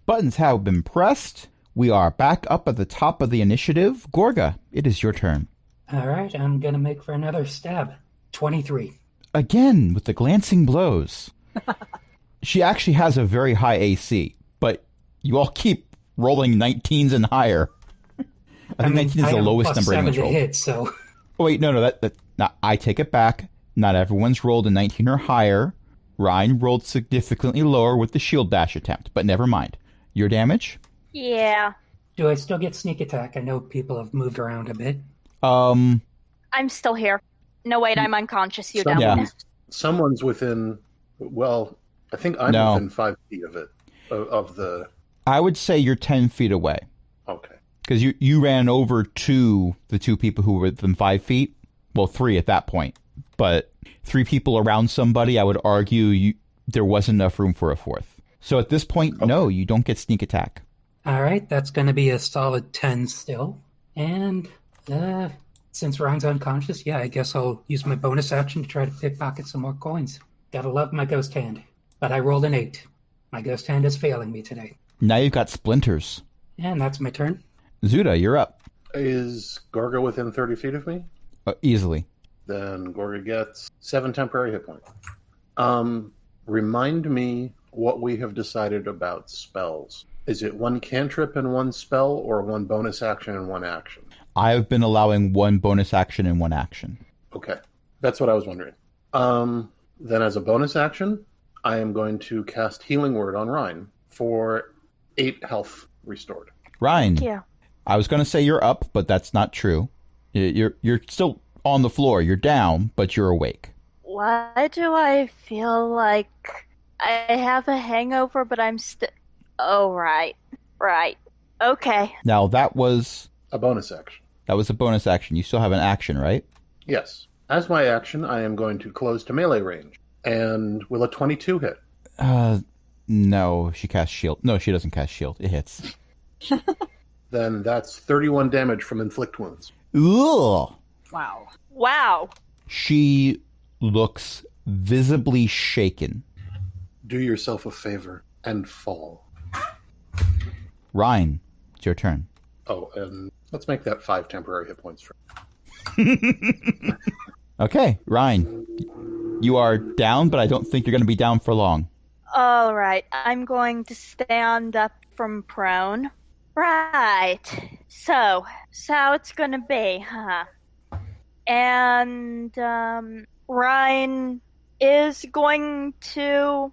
Buttons have been pressed. We are back up at the top of the initiative. Gorga, it is your turn. All right, I'm going to make for another stab. 23. Again, with the glancing blows. She actually has a very high AC, but you all keep rolling 19s and higher. I think 19 is the lowest number anyone's to rolled. hit, so Oh, wait, no, I take it back. Not everyone's rolled a 19 or higher. Ryan rolled significantly lower with the shield dash attempt, but never mind. Your damage? Yeah. do I still get sneak attack? I know people have moved around a bit. I'm still here. No, wait, I'm unconscious. You down. Yeah. Someone's within. Well, I think I'm No. within 5 feet of it. Of the. I would say you're 10 feet away. Okay. Because you ran over to the two people who were within 5 feet. Well, 3 at that point. But 3 people around somebody, I would argue there wasn't enough room for a fourth. So at this point, no, you don't get sneak attack. All right, that's going to be a solid 10 still. And since Ryan's unconscious, yeah, I guess I'll use my bonus action to try to pickpocket some more coins. Gotta love my ghost hand. But I rolled an 8. My ghost hand is failing me today. Now you've got splinters. And that's my turn. Zuda, you're up. Is Gorga within 30 feet of me? Easily. Then Gorga gets 7 temporary hit points. Remind me what we have decided about spells. Is it 1 cantrip and 1 spell, or 1 bonus action and 1 action? I've been allowing 1 bonus action and 1 action. Okay. That's what I was wondering. Then as a bonus action, I am going to cast Healing Word on Ryan for 8 health restored. Ryan, Yeah. I was going to say you're up, but that's not true. You're still on the floor. You're down, but you're awake. Why do I feel like I have a hangover, but I'm still... Oh, right. Right. Okay. Now, that was A bonus action. a bonus action. You still have an action, right? Yes. As my action, I am going to close to melee range. And will a 22 hit? No, she casts shield. No, she doesn't cast shield. It hits. Then that's 31 damage from inflict wounds. Ugh! Wow. Wow. She looks visibly shaken. Do yourself a favor and fall. Ryan, it's your turn. Oh, and let's make that 5 temporary hit points. Okay, Ryan. You are down, but I don't think you're going to be down for long. All right. I'm going to stand up from prone. Right. So how it's going to be, huh? And Ryan is going to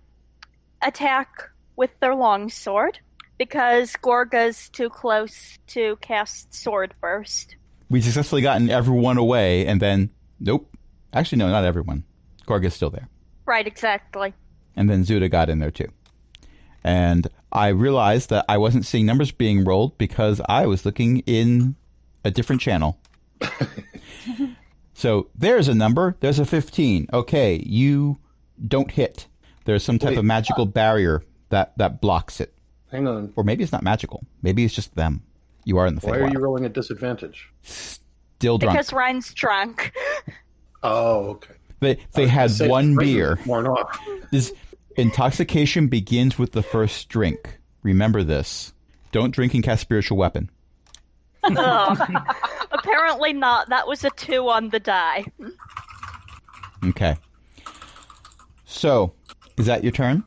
attack with their longsword because Gorga's too close to cast sword burst. We successfully gotten everyone away, and then, nope. Actually, no, not everyone. Gorga's still there. Right, exactly. And then Zuda got in there too. And I realized that I wasn't seeing numbers being rolled because I was looking in a different channel. So there's a number. There's a 15. Okay, you don't hit. There's some type of magical barrier that blocks it. Hang on. Or maybe it's not magical. Maybe it's just them. You are in the Why are you Feywild. rolling at disadvantage? Still drunk. Because Ryan's drunk. Oh, okay. They had Say one it's beer. Worn off. This intoxication begins with the first drink. Remember this. Don't drink and cast spiritual weapon. Ugh. Apparently not. That was a 2 on the die. Okay. So, is that your turn?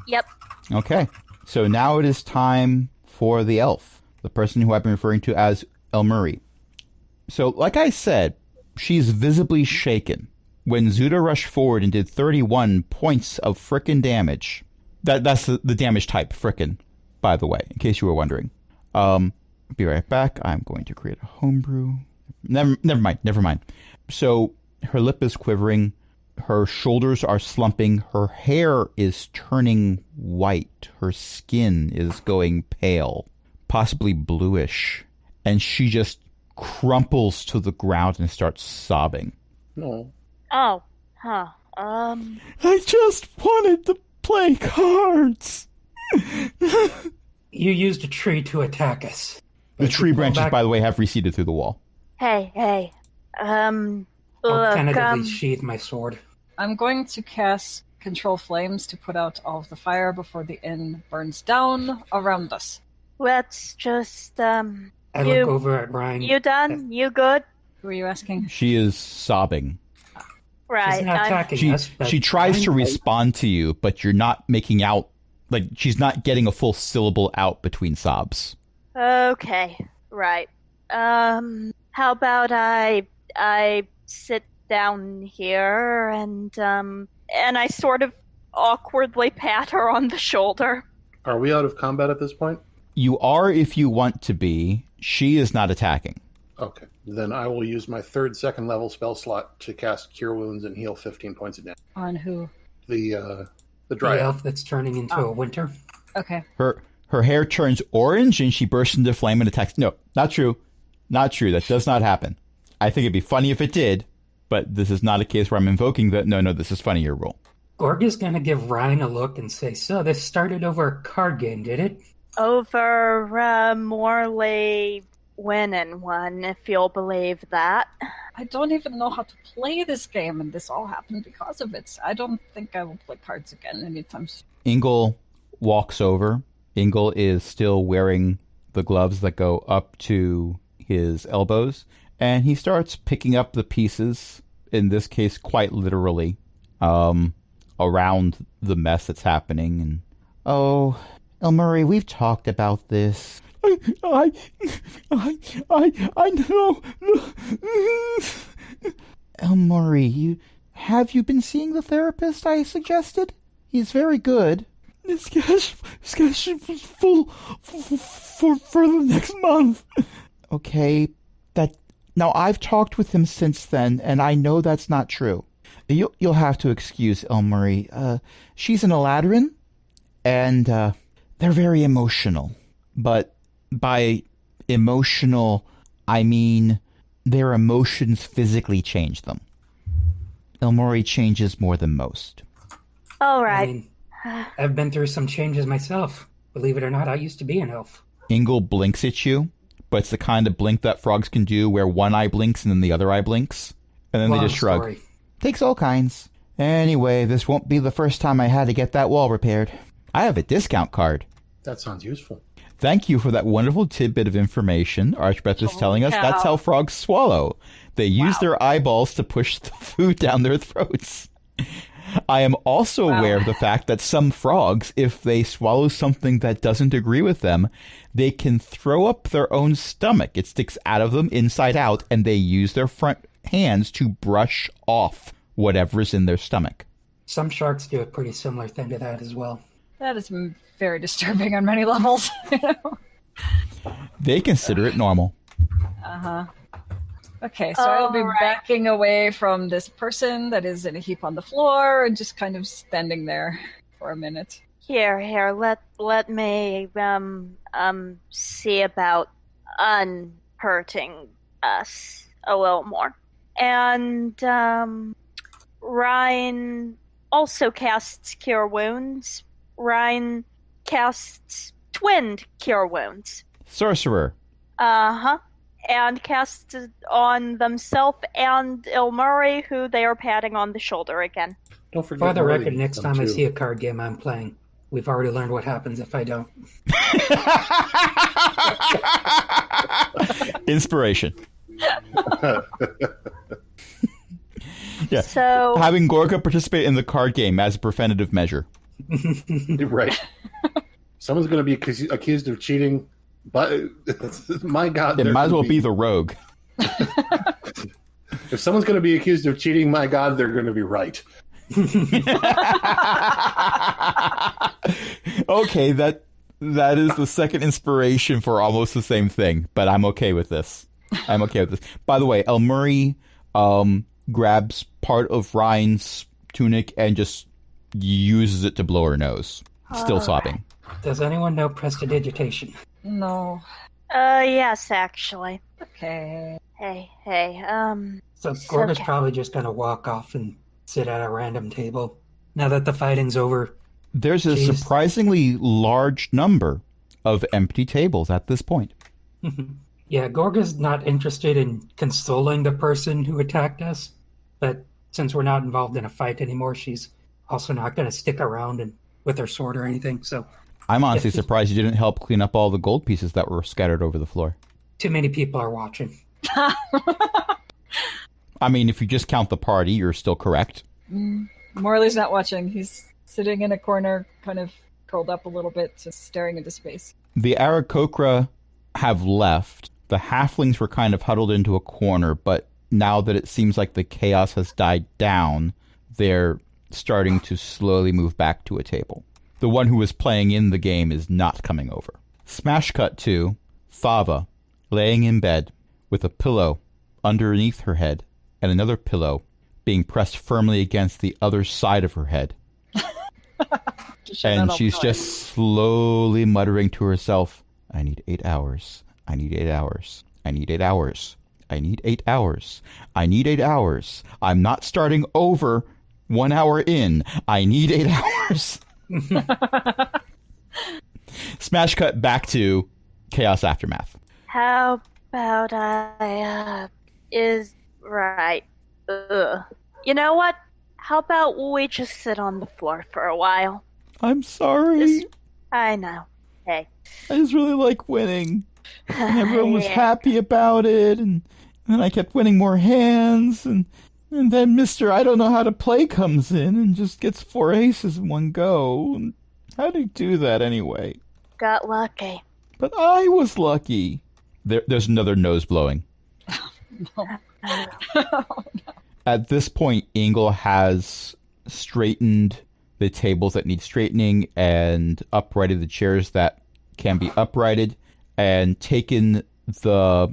Yep. Okay. So now it is time for the elf, the person who I've been referring to as El Murray. So, like I said, she's visibly shaken. When Zuda rushed forward and did 31 points of frickin' damage. That's the damage type, frickin', by the way, in case you were wondering. Be right back. I'm going to create a homebrew. Never mind. So her lip is quivering. Her shoulders are slumping. Her hair is turning white. Her skin is going pale, possibly bluish. And she just crumples to the ground and starts sobbing. No. Oh, huh. I just wanted to play cards. You used a tree to attack us. The tree branches, by the way, have receded through the wall. Hey. I'll Look, tentatively sheathe my sword. I'm going to cast Control Flames to put out all of the fire before the inn burns down around us. let's just, I look over at Ryan. You done? You good? Who are you asking? She is sobbing. Right. She's not attacking us. But She tries to Ryan- respond to you, but you're not making out, like, she's not getting a full syllable out between sobs. Okay. Right. How about I sit down here and I sort of awkwardly pat her on the shoulder. Are we out of combat at this point? You are if you want to be. She is not attacking. Okay. Then I will use my third second level spell slot to cast Cure Wounds and heal 15 points of damage. On who? The The dry elf. elf that's turning into a winter. Okay. Her hair turns orange and she bursts into flame and attacks. No, not true. Not true. That does not happen. I think it'd be funny if it did, but this is not a case where I'm invoking the no, this is funnier rule. Gorg is going to give Ryan a look and say, so this started over a card game, did it? Over Morley winning one, if you'll believe that. I don't even know how to play this game, and this all happened because of it. I don't think I will play cards again anytime soon. Ingle walks over. Ingle is still wearing the gloves that go up to his elbows, and he starts picking up the pieces, in this case quite literally, around the mess that's happening. And oh, Elmurray, we've talked about this. I know. Elmurray, have you been seeing the therapist I suggested? He's very good. This cash is full for the next month. Okay, now I've talked with him since then, and I know that's not true. You'll have to excuse Elmurray. She's an Eladrin, and they're very emotional. But by emotional, I mean their emotions physically change them. Elmurray changes more than most. All right. I mean, I've been through some changes myself. Believe it or not, I used to be an elf. Ingle blinks at you, but it's the kind of blink that frogs can do where one eye blinks and then the other eye blinks. And then Long they just shrug. story. Takes all kinds. Anyway, this won't be the first time I had to get that wall repaired. I have a discount card. That sounds useful. Thank you for that wonderful tidbit of information Archbeth is telling us. cow. That's how frogs swallow. They use their eyeballs to push the food down their throats. I am also aware of the fact that some frogs, if they swallow something that doesn't agree with them, they can throw up their own stomach. It sticks out of them inside out, and they use their front hands to brush off whatever's in their stomach. Some sharks do a pretty similar thing to that as well. That is very disturbing on many levels. They consider it normal. Uh-huh. Okay, so I'll be Alright. backing away from this person that is in a heap on the floor and just kind of standing there for a minute. Here, let me see about unhurting us a little more. And Ryan also casts Cure Wounds. Ryan casts Twinned Cure Wounds. Sorcerer. Uh-huh. And casts it on themselves and Ilmurray, who they are patting on the shoulder again. Don't forget. For the Marley record, next them time I too. see a card game I'm playing, we've already learned what happens if I don't. Inspiration. Yeah. So Having Gorga participate in the card game as a preventative measure. Right. Someone's going to be accused of cheating, but my God, It there might as could well be the rogue. If someone's going to be accused of cheating, my God, they're going to be right. Okay, that is the second inspiration for almost the same thing, but I'm okay with this. By the way, El Murray grabs part of Ryan's tunic and just uses it to blow her nose, still sobbing. Does anyone know prestidigitation? No. Yes, actually. Okay. Hey, So Gorga's okay. probably just gonna walk off and sit at a random table. Now that the fighting's over. There's a Jeez. surprisingly large number of empty tables at this point. Yeah, Gorga's not interested in consoling the person who attacked us, but since we're not involved in a fight anymore, she's also not going to stick around and with her sword or anything, so I'm honestly Yeah. surprised you didn't help clean up all the gold pieces that were scattered over the floor. too many people are watching. I mean, if you just count the party, you're still correct. Morley's not watching. He's sitting in a corner, kind of curled up a little bit, just staring into space. The Aarakocra have left. The halflings were kind of huddled into a corner, but now that it seems like the chaos has died down, they're starting to slowly move back to a table. The one who was playing in the game is not coming over. Smash cut to Thava laying in bed with a pillow underneath her head and another pillow being pressed firmly against the other side of her head. And she's just slowly muttering to herself, I need 8 hours. I need 8 hours. I need 8 hours. I need 8 hours. I need 8 hours. I'm not starting over 1 hour in. I need 8 hours. Smash cut back to Chaos Aftermath. How about I, is right. You know what? How about we just sit on the floor for a while? I'm sorry. This- I know. Hey. I just really like winning. And everyone was Yeah. happy about it. And I kept winning more hands. And then Mr. I don't know how to play comes in and just gets 4 aces in one go. And how do you do that anyway? Got lucky. But I was lucky. There's another nose blowing. At this point, Ingle has straightened the tables that need straightening and uprighted the chairs that can be uprighted and taken the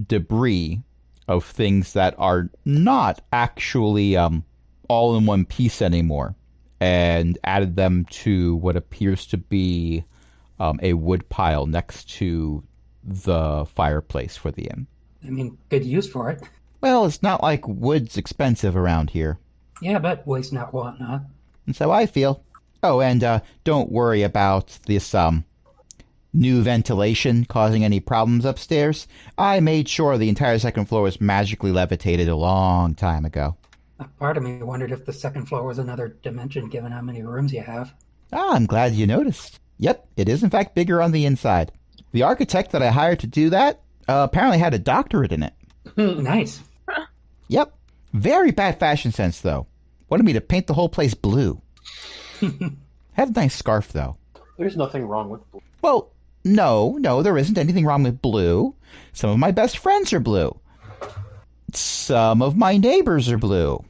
debris of things that are not actually all in one piece anymore and added them to what appears to be a wood pile next to the fireplace for the inn. I mean, good use for it. Well, it's not like wood's expensive around here. Yeah, but waste not, want not. And so I feel. Oh, and don't worry about this new ventilation causing any problems upstairs. I made sure the entire second floor was magically levitated a long time ago. A part of me wondered if the second floor was another dimension, given how many rooms you have. Ah, I'm glad you noticed. Yep, it is in fact bigger on the inside. The architect that I hired to do that apparently had a doctorate in it. Nice. Yep. Very bad fashion sense, though. Wanted me to paint the whole place blue. Had a nice scarf, though. There's nothing wrong with blue. Well, no, there isn't anything wrong with blue. Some of my best friends are blue. Some of my neighbors are blue.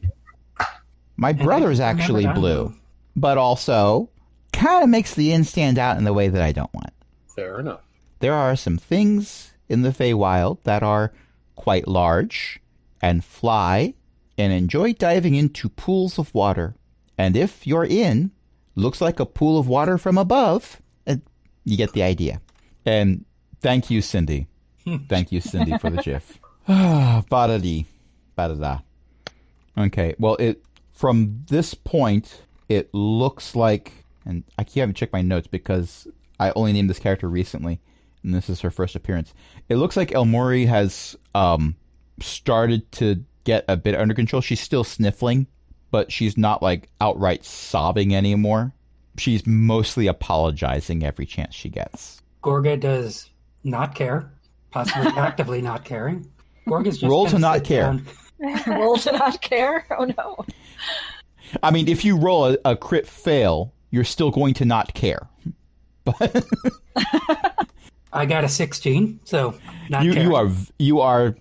My brother's I remember actually that blue. blue. But also, kind of makes the inn stand out in the way that I don't want. Fair enough. There are some things in the Feywild that are quite large and fly and enjoy diving into pools of water. And if your inn looks like a pool of water from above, you get the idea. And thank you, Cindy. Thank you, Cindy, for the GIF. Ba-da-dee. Ba-da-da. Okay, well, from this point, it looks like, and I haven't checked my notes because I only named this character recently, and this is her first appearance. It looks like El Mori has started to get a bit under control. She's still sniffling, but she's not like outright sobbing anymore. She's mostly apologizing every chance she gets. Gorga does not care, possibly actively not caring. Gorga's just Roll to gonna not sit care. down. Roll to not care? Oh no. I mean, if you roll a crit fail, you're still going to not care. But I got a 16, so not you caring. are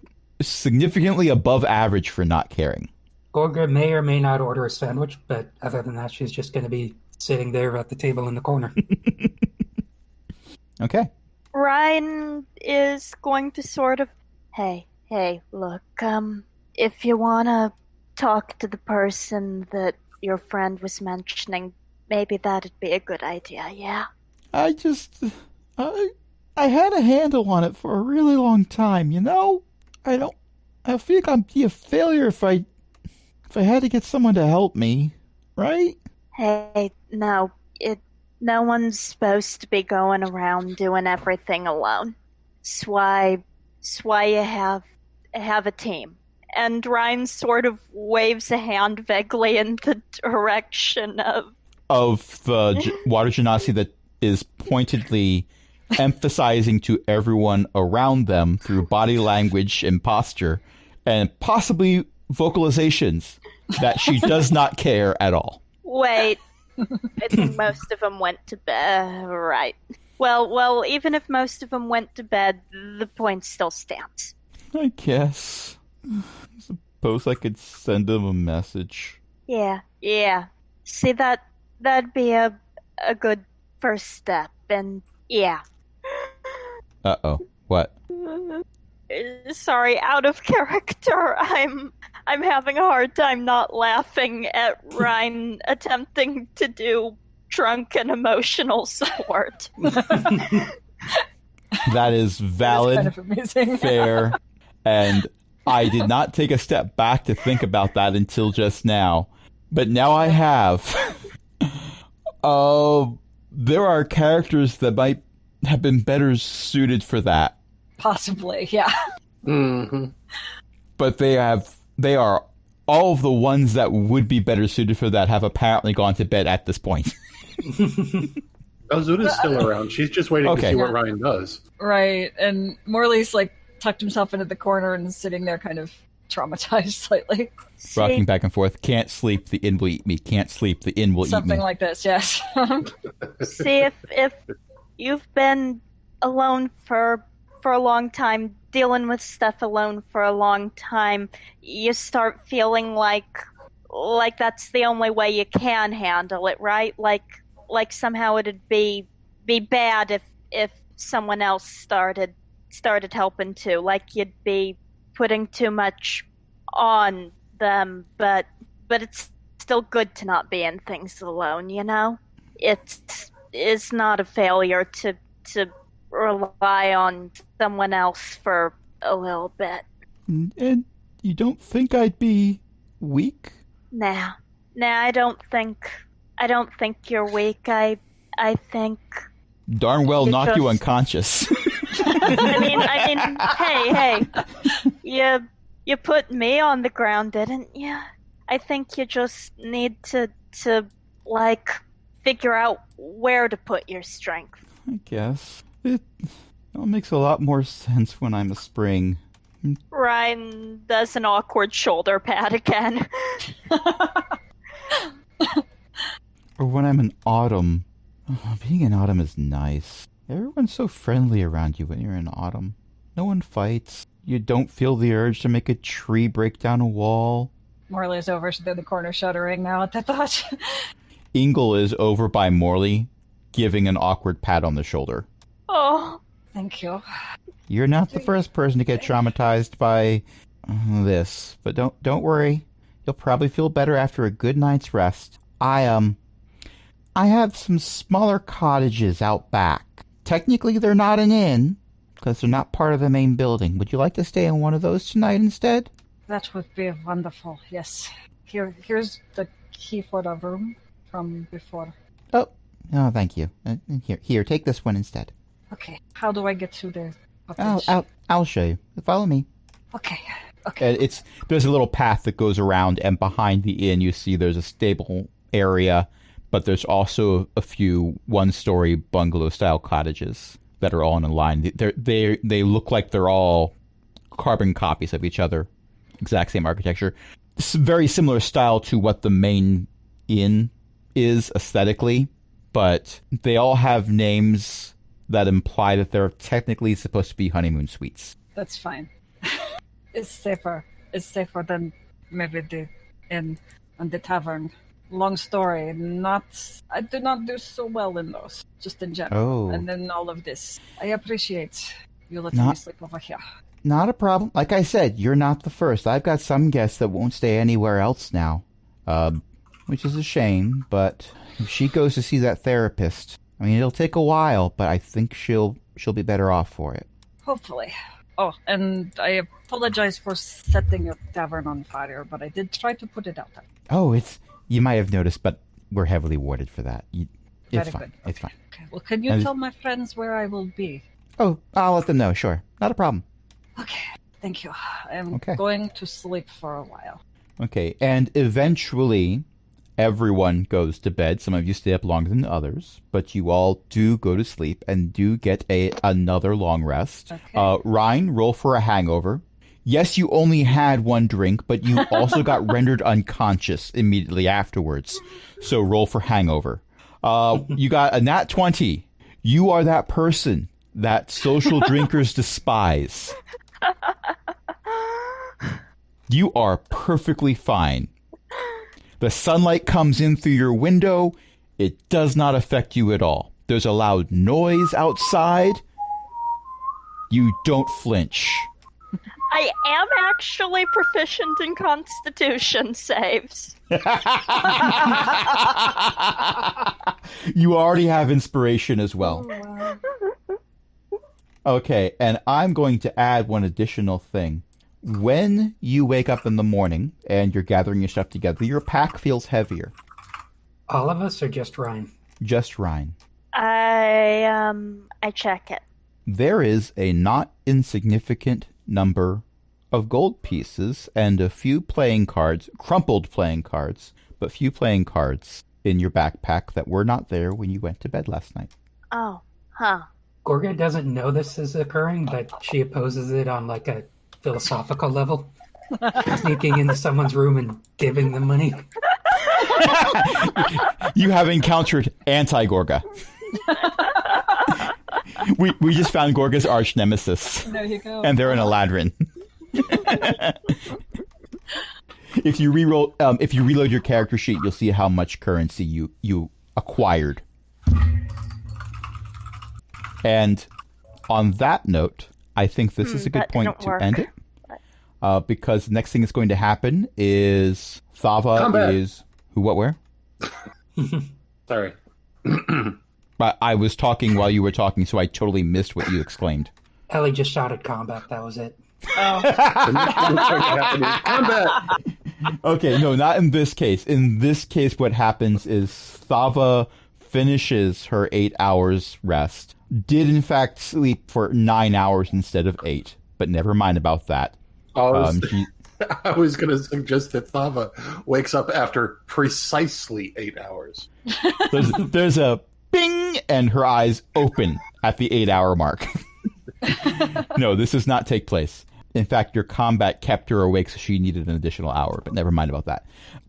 significantly above average for not caring. Gorga may or may not order a sandwich, but other than that, she's just going to be sitting there at the table in the corner. Okay. Ryan is going to sort of, hey, look, if you want to talk to the person that your friend was mentioning, maybe that'd be a good idea, yeah? I had a handle on it for a really long time, you know? I feel like I'd be a failure if I had to get someone to help me, right? Hey, no one's supposed to be going around doing everything alone. It's why you have a team. And Ryan sort of waves a hand vaguely in the direction of the water genasi that is pointedly emphasizing to everyone around them through body language and posture and possibly vocalizations that she does not care at all. Wait, I think most of them went to bed. Right. Well, even if most of them went to bed, the point still stands. I guess. I suppose I could send them a message. Yeah. See, that'd be a good first step, and yeah. Uh-oh. What? Sorry, out of character. I'm having a hard time not laughing at Ryan attempting to do drunk and emotional support. That is valid, kind of amazing. fair, and I did not take a step back to think about that until just now. But now I have. There are characters that might have been better suited for that. Possibly, yeah. Mm-hmm. But they are all of the ones that would be better suited for that have apparently gone to bed at this point. Zuda's still around. She's just waiting to see what Yeah. Ryan does. Right, and Morley's like tucked himself into the corner and is sitting there kind of traumatized slightly. Rocking back and forth. Can't sleep, the inn will eat me. Can't sleep, the inn will eat me. Something like this, yes. See, if you've been alone for a long time, dealing with stuff alone for a long time, you start feeling like that's the only way you can handle it, right? Like somehow it'd be bad if someone else started helping too. Like you'd be putting too much on them, but it's still good to not be in things alone, you know? It's not a failure to rely on someone else for a little bit. And you don't think I'd be weak? Nah, I don't think you're weak. I think Darn well You knock you just- unconscious. I mean, hey, you put me on the ground, didn't you? I think you just need to like figure out where to put your strength. I guess. It all makes a lot more sense when I'm a spring. Ryan does an awkward shoulder pat again. Or when I'm in autumn. Oh, being in autumn is nice. Everyone's so friendly around you when you're in autumn. No one fights. You don't feel the urge to make a tree break down a wall. Morley's over in the corner shuddering now at the thought. Ingle is over by Morley, giving an awkward pat on the shoulder. Oh, Thank you. You're not the first person to get traumatized by this, but don't worry. You'll probably feel better after a good night's rest. I have some smaller cottages out back. Technically, they're not an inn, because they're not part of the main building. Would you like to stay in one of those tonight instead? That would be wonderful, yes. Here's the key for the room from before. Oh, thank you. Here, take this one instead. Okay, how do I get to the cottage? I'll show you. Follow me. Okay. There's a little path that goes around, and behind the inn you see there's a stable area, but there's also a few one-story bungalow-style cottages that are all in a line. They look like they're all carbon copies of each other. Exact same architecture. It's very similar style to what the main inn is aesthetically, but they all have names that imply that they're technically supposed to be honeymoon suites. That's fine. It's safer. It's safer than maybe the inn and the tavern. Long story. I do not do so well in those, just in general. Oh. And then all of this. I appreciate you letting me sleep over here. Not a problem. Like I said, you're not the first. I've got some guests that won't stay anywhere else now. Which is a shame, but if she goes to see that therapist, I mean, it'll take a while, but I think she'll be better off for it. Hopefully. Oh, and I apologize for setting your tavern on fire, but I did try to put it out there. Oh, you might have noticed, but we're heavily warded for that. It's Very fine. good. It's fine. Okay. Well, can you tell my friends where I will be? Oh, I'll let them know, sure. Not a problem. Okay, thank you. I'm Okay. going to sleep for a while. Okay, and eventually everyone goes to bed. Some of you stay up longer than others, but you all do go to sleep and do get another long rest. Okay. Ryan, roll for a hangover. Yes, you only had one drink, but you also got rendered unconscious immediately afterwards. So roll for hangover. You got a nat 20. You are that person that social drinkers despise. You are perfectly fine. The sunlight comes in through your window. It does not affect you at all. There's a loud noise outside. You don't flinch. I am actually proficient in Constitution saves. You already have inspiration as well. Oh, wow. Okay, and I'm going to add one additional thing. When you wake up in the morning and you're gathering your stuff together, your pack feels heavier. All of us or just Ryan? Just Ryan. I check it. There is a not insignificant number of gold pieces and a few playing cards, crumpled playing cards, but few playing cards in your backpack that were not there when you went to bed last night. Oh, huh. Gorga doesn't know this is occurring, but she opposes it on like a philosophical level. Sneaking into someone's room and giving them money. You have encountered anti-Gorga. We just found Gorga's arch nemesis. There you go. And they're in Eladrin. If you reload your character sheet, you'll see how much currency you acquired. And on that note, I think this is a good point to end it. Because the next thing that's going to happen is Thava Combat. is who, what, where? Sorry. But I was talking while you were talking, so I totally missed what you exclaimed. Ellie just shouted combat, that was it. Oh, The next thing that's going to happen is combat. Okay, no, not in this case. In this case, what happens is Thava finishes her 8 hours rest. Did in fact sleep for 9 hours instead of 8, but never mind about that. I was going to suggest that Thava wakes up after precisely 8 hours. There's a bing, and her eyes open at the 8-hour mark. No, this does not take place. In fact, your combat kept her awake, so she needed an additional hour, but never mind about that.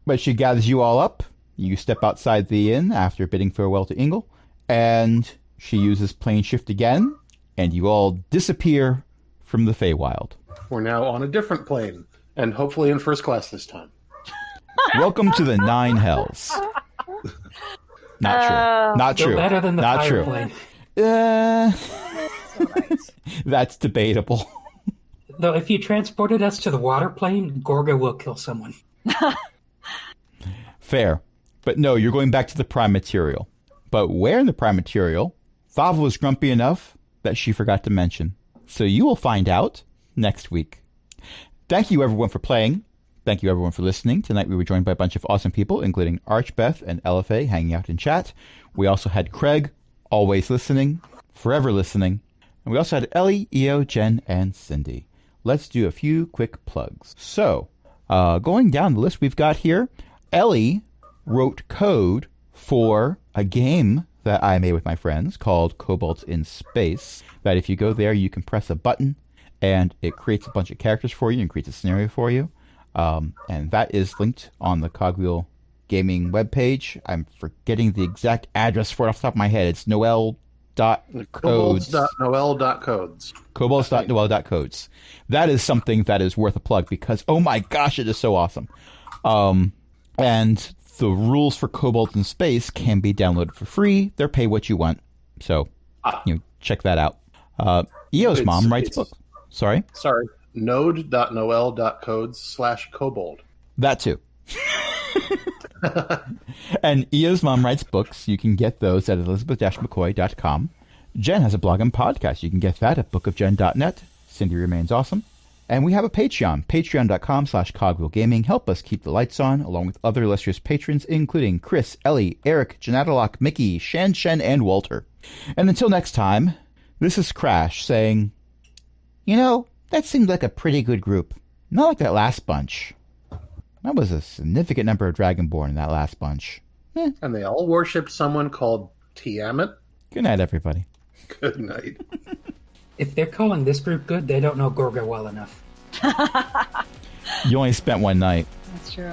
But she gathers you all up. You step outside the inn after bidding farewell to Ingle, and she uses plane shift again, and you all disappear from the Feywild. We're now on a different plane, and hopefully in first class this time. Welcome to the Nine Hells. Not true. Not Still true. better than the Not fire true. plane. so nice. That's debatable. Though if you transported us to the water plane, Gorga will kill someone. Fair. But no, you're going back to the prime material. But where in the prime material, Thava was grumpy enough that she forgot to mention. So you will find out next week. Thank you everyone for playing. Thank you everyone for listening. Tonight we were joined by a bunch of awesome people, including Archbeth and LFA hanging out in chat. We also had Craig, always listening, forever listening. And we also had Ellie, Eo, Jen, and Cindy. Let's do a few quick plugs. So, going down the list we've got here, Ellie wrote code for a game that I made with my friends called Kobolds in Space, that if you go there, you can press a button, and it creates a bunch of characters for you and creates a scenario for you. And that is linked on the Cogwheel Gaming webpage. I'm forgetting the exact address for it off the top of my head. It's Kobolds.codes. Kobolds.noel.codes. Kobolds.noel.codes. That is something that is worth a plug because, oh my gosh, it is so awesome. And the rules for Kobolds in Space can be downloaded for free. They're pay what you want. So, check that out. Eo's mom writes books. Sorry? Node.noel.codes/kobold. That too. And Eo's mom writes books. You can get those at elizabeth-mccoy.com. Jen has a blog and podcast. You can get that at bookofjen.net. Cindy remains awesome. And we have a Patreon, patreon.com/cogwheelgaming. Help us keep the lights on, along with other illustrious patrons, including Chris, Ellie, Eric, Janatalock, Mickey, Shan, and Walter. And until next time, this is Crash saying, that seemed like a pretty good group. Not like that last bunch. That was a significant number of Dragonborn in that last bunch. And they all worshipped someone called Tiamat. Good night, everybody. Good night. If they're calling this group good, they don't know Gorga well enough. You only spent one night. That's true.